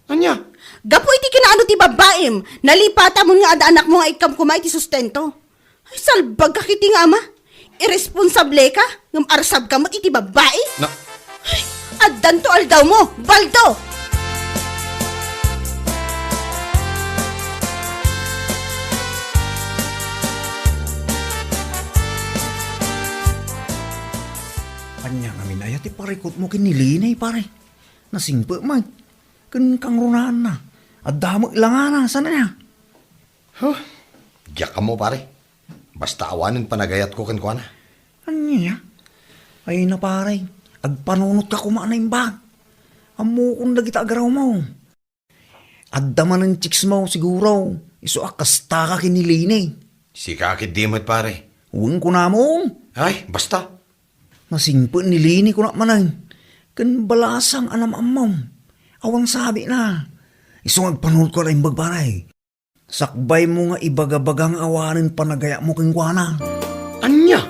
Anya? Gapo iti kinaano ti babaim. Nalipata mo nga ada anak mo nga ikam kumay ti sustento. Ay, salbag ka kiti nga ama. Irresponsable ka. Ngam arsab ka mo't iti babae. Na? Ay, addan to aldaw mo. Baldo. Anya nga minaya ti parikot mo kinilinay pare. Nasingpa man. Kan kang runaan na. At damo ilangana. Sana niya? Diyak ka mo pare. Basta awanin panagayat ko kan kuana. Anya? Ay na pare. Agpanunot ka kumana imbag. Amo kung nagita agaraw mo. Adda man ang chicks mo siguro. Iso akasta ka kinilinay. Si kakit dimot pare. Uwing ko na mo. Ay, basta. Nasingpa nilini ko na manay. Kan balasang anam amam. Awang sabi na. Iso agpanunot ko na imbag pare. Sakbay mo nga ibagabagang awanin panagaya mo kang kuana. Anya?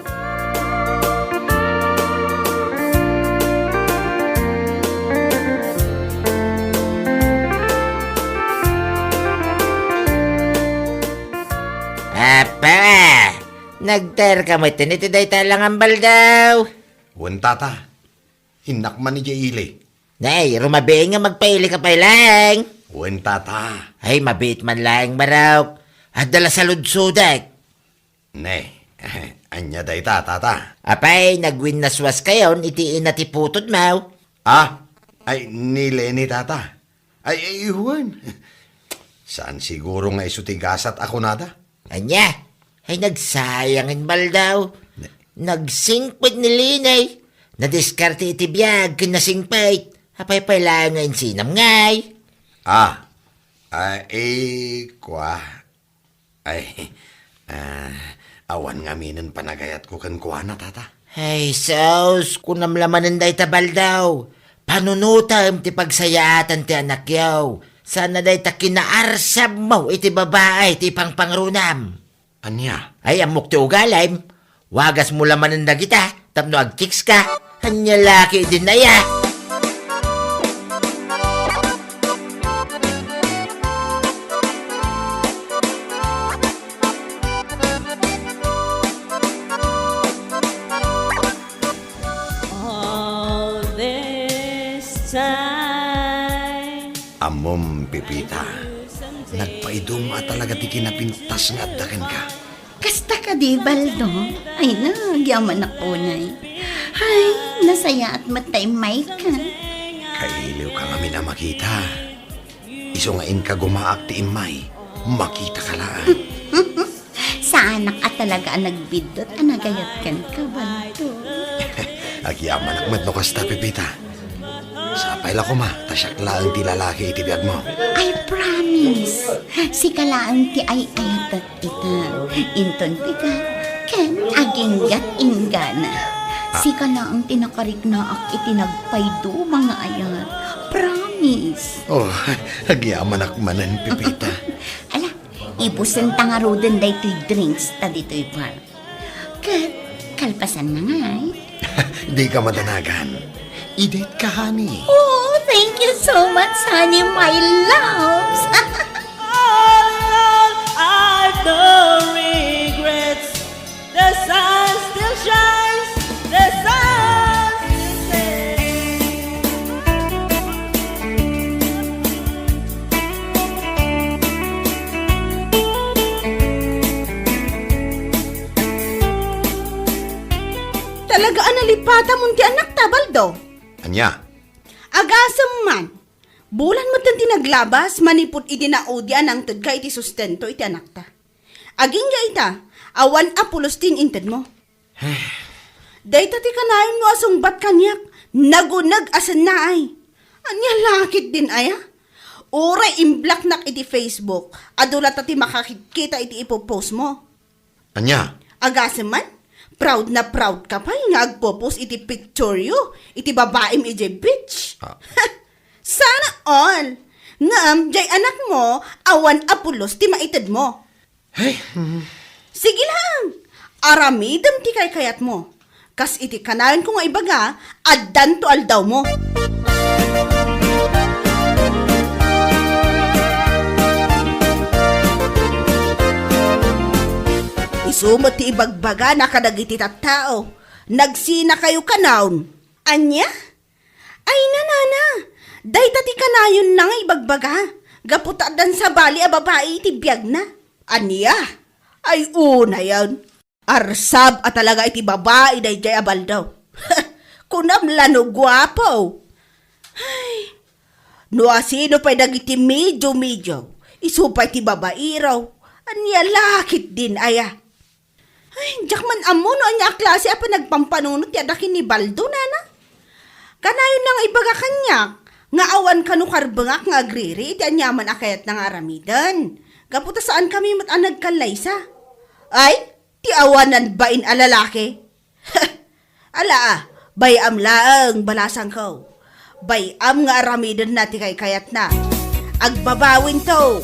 Apa! Nagter ka mo iti day talang ambal daw. Tata. Hinak man ni Jaili. Nay, rumabi nga magpaili ka pa lang. Tata. Ay, mabit man lang maraw. At dala sa ludsudak. Ne, anya day tata. Apay, nagwin naswas kayon, itiin na tiputod mau. Ay, nile ni tata. Ay, Juan. Saan siguro nga isutigasat ako nada? Anya, ay nagsayangin bal daw. Nagsingpit ni Linay. Nadiskarte iti biyag, kinasingpait. Apay pala ngayon sinam ngay. Awan nga minin panagayat ko kan kuana, tata. Ay, sos, kunam lamanan day tabal daw. panunutam ti pagsayaatan ti anak yaw. Sana day ta kinaarsab mo iti babae ti pangpangrunam. Anya? Ay, amok ti ugalim. Wagas mo laman na kita, tapno agtiks ka. Anya laki din na ya. Amom, Pipita. Nagpaiduma talaga ti kinapintas nga daken ka. Kasta ka di, Baldo? Ay, nagyaman ako, nay. Ay, nasaya at matay may ka. Kailiw ka nga minamakita. Iso nga in ka gumaak ti imay. Makita ka lang. Sa anak at talaga ang nagbidot, anagayat kan ka, Baldo. Agyaman akmat no kasta, Pipita. Sapay la ko ma, tasyak lang ti lalaki iti biyag mo. I promise. Si kalaan ti ay ayatat ita. Inton pika, ken aging gat ingana. Si kalaan tinakarik na ak itinagpaydo mga ayat. Promise. Oh, agyaman akmanan, Pipita. Ala, ibusan tangaroden day to'y drinks ta dito'y bar. Kat, kalpasan na nga ay. Di ka madanagan. I-date ka, honey. Oh, thank you so much, honey, my loves. I've no regrets. The sun still shines. The sun still shines. Talaga analipata mo ti anak ta, Baldo. Anya? Agasam man. Bulan mo tan tinaglabas, manipot iti naudyan ang tud ka iti sustento iti anak ta. Aging ya ita, awan apulos tin inted mo. Dayta ti kanayon mo asong bat kanyak, nagunag asan na ay. Anya lakit din aya. Uray imblak nak iti Facebook, adulat ti makakita iti ipopost mo. Anya? Agasam man, proud na proud ka pa nga agpopos iti picture you, iti babaim iti bitch. Ah. Sana all. Ngam, jay anak mo, awan apulos ti maited mo. Hey, Sige lang, aramidam ti kay kayat mo. Kas iti kanayon ko nga ibaga, addan to aldaw mo. Isumot ti ibagbaga na kadagiti tattao. Nagsina kayo kanaon. Anya? Ay nanana, dayta ti kanayon na nga ibagbaga. Gaputadan sa bali a babae iti biyag na. Anya? Ay una yan. Arsab at talaga iti babae day jay abal daw. Kunam lano gwapo. Ay, no asino pa'y dagiti medyo. Isupay ti babae raw. Anya lakit din aya. Ay, jakman amo no anya klase apa nagpampanunot ti adakin ni Baldo, nana. Kanayon nang ibaga kanya, nga awan kanu karbengak nga agriri, ti anyaman akayat ng aramidan. Kaputa saan kami matanag kalaysa? Ay, ti awanan bain alalaki? Ala bayam laang balasang ko. Bayam nga aramidan na ti kay kayat na. Agbabawin to.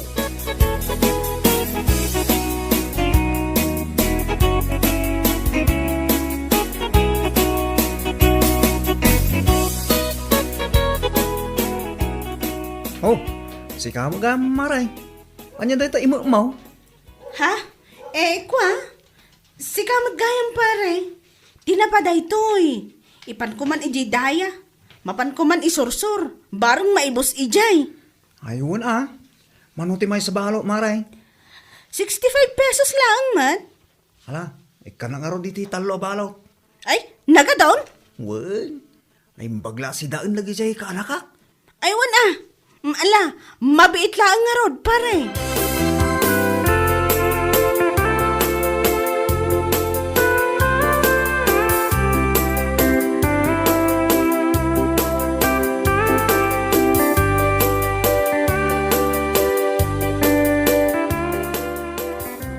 Oh, si kamo gamaray. Anya dahi ta imo mo? Ha? Kwa? Si kamot gayam pare. Tinapaday toy. Ipan ko man ijay daya. Mapan ko man isursur. Barong maibos ijay. Ayun Manuti may sa balo, maray. 65 pesos lang man. Hala, ika na nga ro diti talo balo. Ay, nagadon? Wen, ay bagla si daan lagi jay ka anak. Aywan ala, mabiit lang nga rod, pare.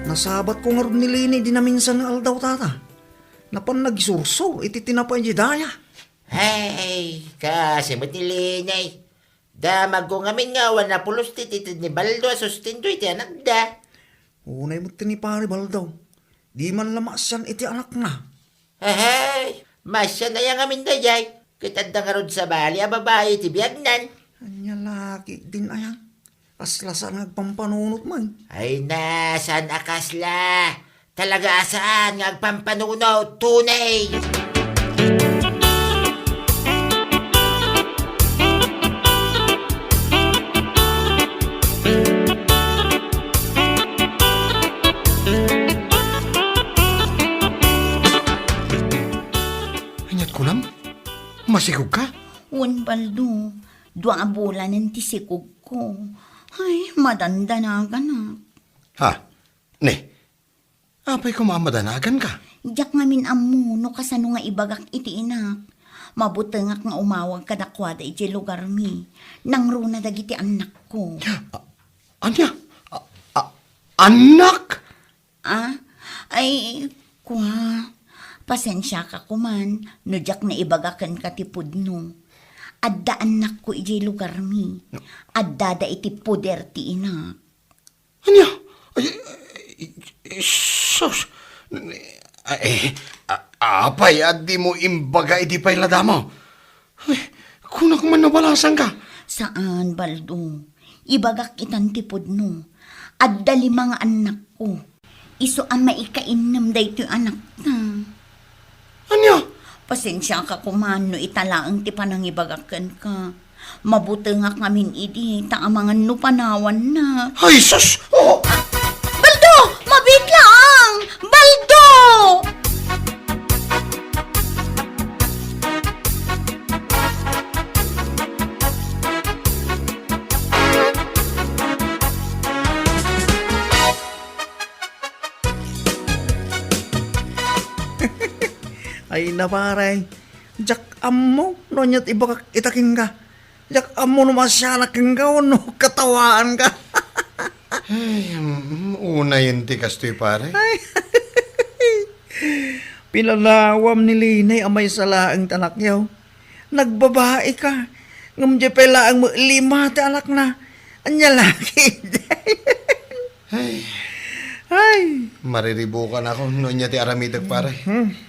Nasabat ko nga ron nilini di na minsan aldaw tata. Napan nagsurso, iti tinapay di daya. Ay, kasi matilinay. Damag ko ngamin nga, wala pulos tititid ni Baldo, sustindo iti anak da. Unay mo tinipari baldaw. Di man lamasan iti anak na. Ay, masya na yung amin da jay. Kitad na nga sa bali, babae iti biyagnan. Anya laki din ayang. Aslasan nagpampanunot man. Ay na, saan akasla? Talaga saan nagpampanunaw, tunay. Anyat ko nam? Masigog ka? Un baldo, dua bulan ang tisikog ko. Ay, madandanagan na. Ha? Ne? Apay ko mamadanagan ka? Iyak ngamin amuno kasano nga ibagak iti inak. Mabutengak nga umawag kadakwada iti lugar mi. Nang runa dagiti anak ko. Anya? Anak? Ah? Ay, kwa. Pasensya ka kuman. No jak na ibagakan katipod no. Adda anak ko iti lugar mi. Adda da iti poder ti inak. Anya? Sus. Apay, at di mo imbaga iti pay ladamo. Ay, kunak man nabalasan ka. Saan, Baldo? Ibagak itan tipod no. Adda limang anak ko. Iso ang maikainam da ito anak na. Anya? Pasensya ka kuman no italaang ti panang ibagakan ka. Mabuti nga ngamin idi, taamangan no panawan na. Ay, sus! Oh! Baldo! Mabit lang! Baldo! Ay naparay. Jak amo, no nyat ibagak itakin ka. Jak amo no masyanak ka, no katawaan ka. Ay, una yun ti kastoy pare. Pinalawam ni Linay amay salaang tanak yaw. Nagbabae ka. Ngamdya pala ang lima ti anak na. Anya laki. Ay. Mariribukan ako, no niya ti aramidag pare.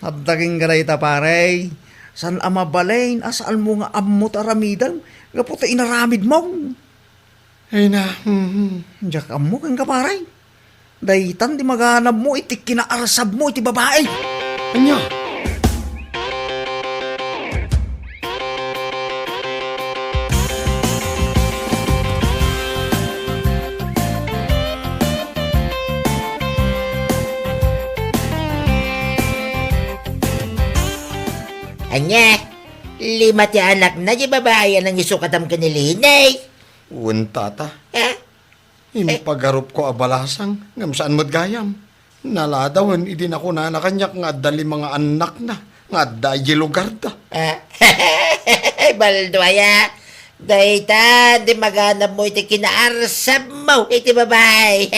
Abdaging garay ta parey. San ama balayn, asaan mo nga amot aramidan. Gaputa inaramid mo. Ay na, Diyak amo kang kaparay. Daytan di maghanap mo, iti kinaarsab mo, iti babae. anya? Anya, 5 ti anak na, di babae ang isukatam ka ni Linay. Tata. Ha? Impagarup ko abalasang, ngam saan mo't gayam. Naladawan, idin ako na nakanyak nga dali mga anak na, nga dayi lugar da. Baldo aya. Dayta, di maganap mo iti kinaarsab mo, iti babae.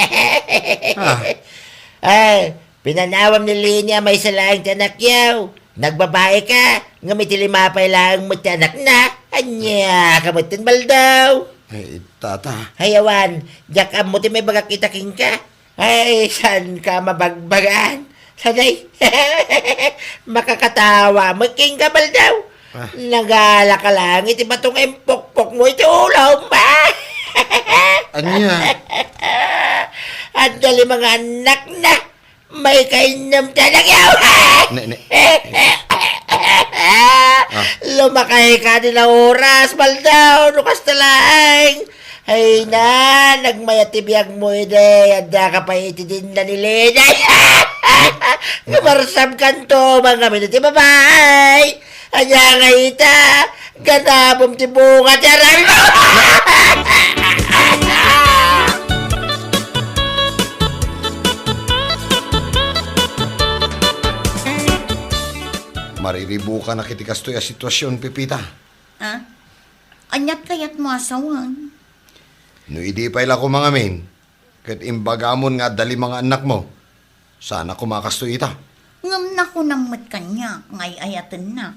Ay, pinanawam ni Linya may salaang tanak yaw. Nagbabae ka, nga may tilimapay lang mo anak na. Anya, kamutin baldaw. Ay, tata. Hayawan, jak mo ti may bagakitaking ka. Ay, saan ka mabagbagan? Sanay, makakatawa mo king kabal daw. Nagala ka lang, iti batong empok-pok mo iti ulam ba? Anya? At dali mga anak na, may kainam tanak yaw. Lumakay ka din na oras, baldaw, nukas talaing. Ay na, nagmayatibiyag mo ide, adda ka pa iti din na nilina. Marsam kanto, mga minuti babay. Anya nga ita, ganabom ti bunga ti arami mo. Mariribukan na kiti kastoy a sitwasyon, Pipita. Ha? Anyat kayat mo asawan. No idi pa ila ko mga main, kat imbagamon nga dali mga anak mo, sana kumakastoy ita. Ngam na ko nang mat kanya, ngay ayatan na.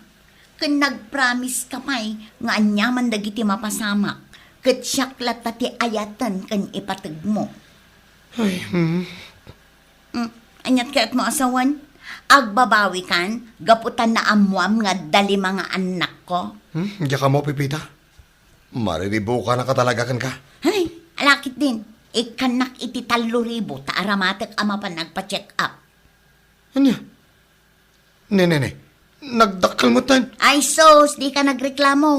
Kan nagpromise ka pa'y nga anyaman dagiti mapasamak. Kat siyaklat tati ayatan kan ipatag mo. Anyat kaya't mo asawan? Agbabawi kan, gaputan na amuam nga dali mga anak ko. Diya ka mo, Pipita. Mariribo ka na katalaga ka. Ay, alakit din. Ikanak iti 3,000 ta aramatek ama pa nagpa-check up. Anya? Ne. Nagdakal mo tan. Ay sos, di ka nagreklamo.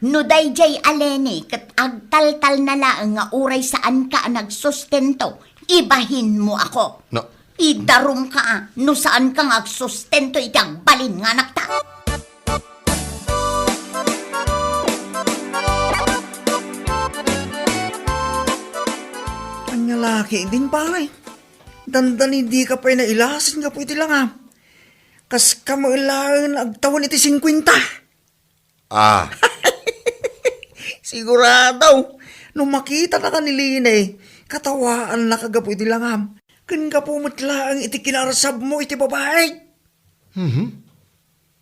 No dayjay alene, kat agtal-tal na laang nga uray saan ka nagsustento, ibahin mo ako. No. Idarum ka, no saan ka nagsustento itang balin nga nakta. Anya laki din pare. Dandani di ka pa'y nailasin nga po iti lang Kas ka mo ilangan agtawan iti 50. Ah, Sigurado. Nung makita na kanilina katawaan na kagapo iti lang Kan ka pumatlaang iti kinarasab mo iti babae.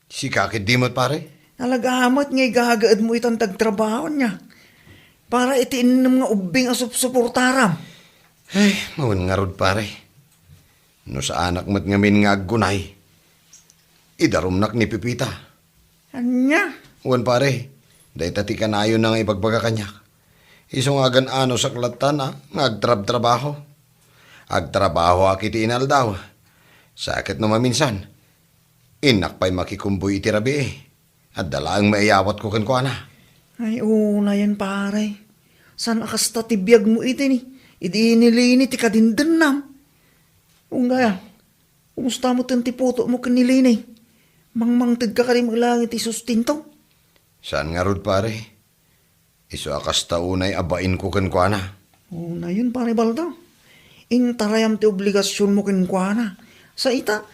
si kakit di mo't pare. Nalagamat nga'y gagaad mo itang tagtrabaho niya. Para iti inom nga ubing asup-suportaram. Ay, mawan nga rod pare. No sa anak mo't ngamin nga aggunay. Idarumnak ni Pipita. Anya? Uwan pare, dahi tati ka na ayon na nga ibagbaga kanyak. Isong agan ano sa klatan nga agtrab-trabaho. Agtrabaho akiti inal daw. Sakit no maminsan. Inak pa'y makikumboy itirabi At dalaang maiyawat ko kan na. Ay, una yan pare. San akasta tibiyag mo iti ni? Idi nilini ti kadindennam. Ungaya, kumusta mo tiputo mo kanilini? Mangmangtid ka karim langit isustinto. Saan nga rod pare? Iso akas taunay abain ko kan na. Una yun pare baldaw. Intarayam ti obligasyon mo kinkwana. Sa ita,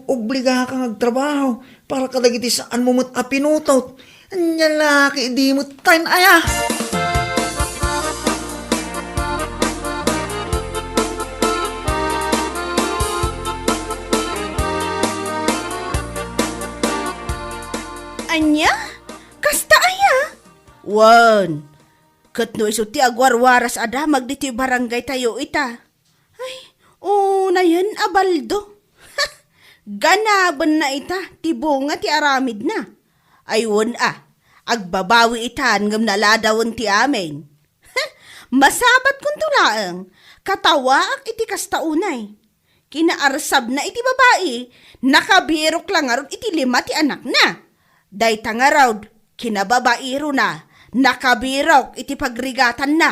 obliga kang agtrabaho para kadagiti saan mo mo't apinutot. Anya laki, di mo time aya. Anya? Kasta aya? Wan. Kat no iso ti agwarwaras ada magditi barangay tayo ita. Ay, na yan abaldo. Ganaban na ita, ti bunga ti aramid na. Ayun agbabawi itan ngam naladawon ti amin. Masabat kung tulaang, katawaak iti kastaunay. Kinaarsab na iti babae, nakabirok lang aron iti 5 ti anak na. Day tangarawd, kinababairo na, nakabirok iti pagrigatan na.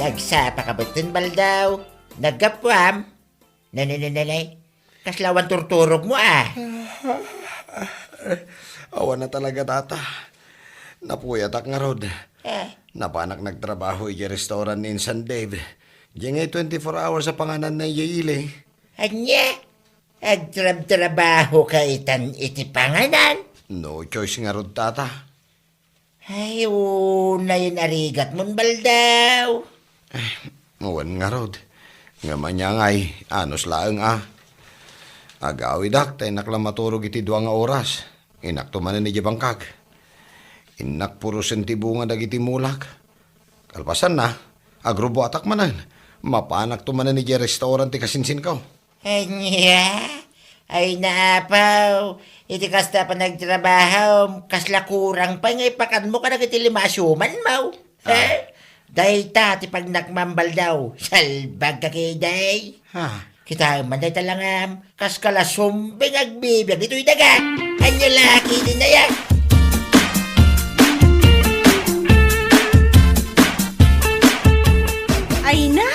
Nagsapa ka ba dun, Baldaw? Naggapwam? Nanay, kaslawan turturog mo Awan na talaga tata. Napuyatak nga rod. Napanak nagtrabaho iya restaurant in San Dave. Diyan ngay 24 hours sa panganan na iyaili. Anya? Agtrab-trabaho ka itan iti panganan? No choice nga rod tata. Ay, na yun arigat mon, Baldaw. Awan nga rod. Nga manya ngay, anos laang Agawi dak, tay naklamaturog iti 2 nga oras. Inak tumanan ni Jabangkag. Inak puro sentibunga dagiti mulak. Kalpasan na, agrubo atak manan. Mapanak tumanan ni restaurant ti kasinsin ko. Anya? Ay naapaw. Iti kasta pa nagtrabaho, kasla kurang pa ngay pakan mo ka nagiti 5 asyuman mo. Dahil ti pag nakmambal daw, salbag ka kay day. Kita man day talangam, kas kalasumbing agbibiyag dito'y daga. Anya laki din na yan. Ay na,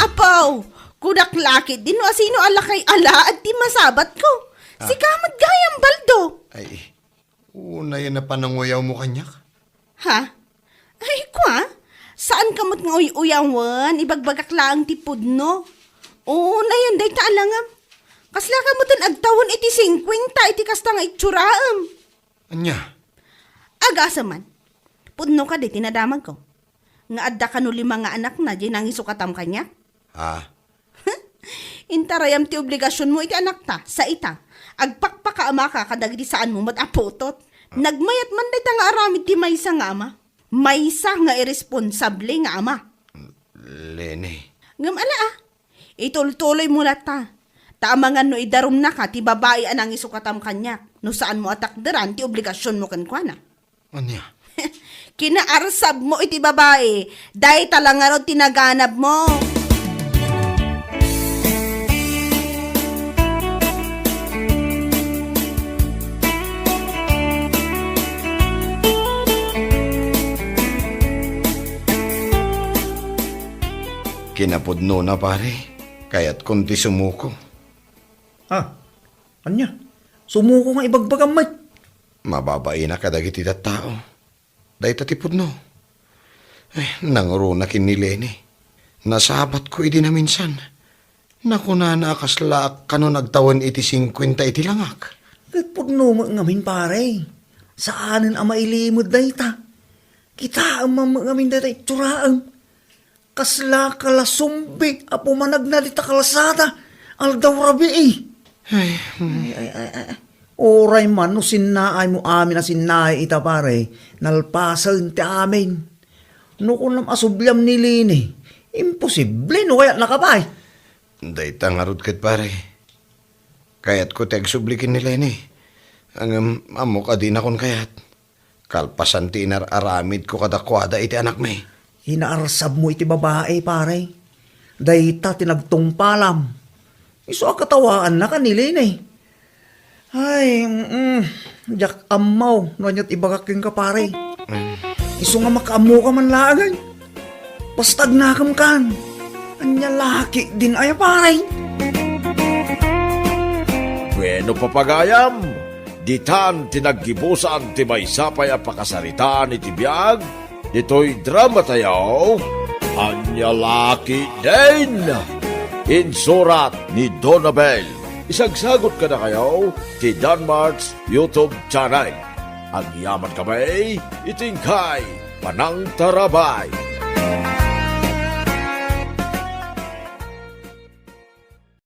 apaw! Kudak laki din o sino ala kay ala at di masabat ko. Si kamat gayang baldo. Ay, una yan na pananguyaw mo kanyak. Ha? Ay, kwa? Saan kamot nga uyawan? Ibagbagak lang tipod, no? Na yan, day taalangam. Kasla kamotan agtawon iti 50, iti kasta nga itsuraam. Anya? Agasa man. Pudno ka, day tinadamag ko. nga adda ka no 5 nga anak na, di nang isukatam kanya. Ha? Intarayam ti obligasyon mo iti anak ta, sa ita. Agpakpakaama ka kadagiti saan mo mataputot. Nagmayat man day nga aramid ti maysa nga ama. Maysa nga irresponsable nga ama. Lene. Ngam ala itultuloy mo na ta. Taamangan no idarum na ka, ti babae anang isukatam kanya. No saan mo atakderan, ti obligasyon mo kankwana. Anya? Kinaarsab mo iti babae, dahi talangaro tinaganap mo. Kinapudno na pare, kaya't kunti sumuko. Anya? Sumuko nga ibagbagam may. Mababain na kadagiti tao. Dahi tatipudno. Nanguro na kinilene. Nasabat ko iti na minsan. Nakuna na akasla kano nagtawan iti 50 iti langak. Pudno mo ngamin pare. Saanin ang mailimod dahi ta? Kita ang ngamin dahi turaang. Kasla kalasumbi, apo managna dita kalasada, aldaw rabi Oray man, no sinaay mo amin na sinaay ita pare, nalpasan ti amin. No kung asubyam ni Lini, imposible no kaya nakabay. Day tangarod kat pare. Kaya't ko teg-sublikin ni Leni. Ang amok adin akon kayat. Kalpasan ti aramid ko kadakwada iti anak may. Hinaarsab mo iti babae, pare. Dayta tinagtungpalam. Iso akatawaan na kanilin eh. Ay, jak amaw, nanyat ibagaking ka, pare. Iso nga makaamo ka man laagay. Bastag nakam kan. Anya laki din ay, pare. Bueno papagayam, ditan tinaggibusan ti maysapay a pakasarita ni tibiyag, dito'y drama tayo, Anya Laki din! Insurat ni Donabel. Isagsagot ka na kayo ti Danmarks YouTube channel. Ang yaman kamay, itingkay, panang tarabay.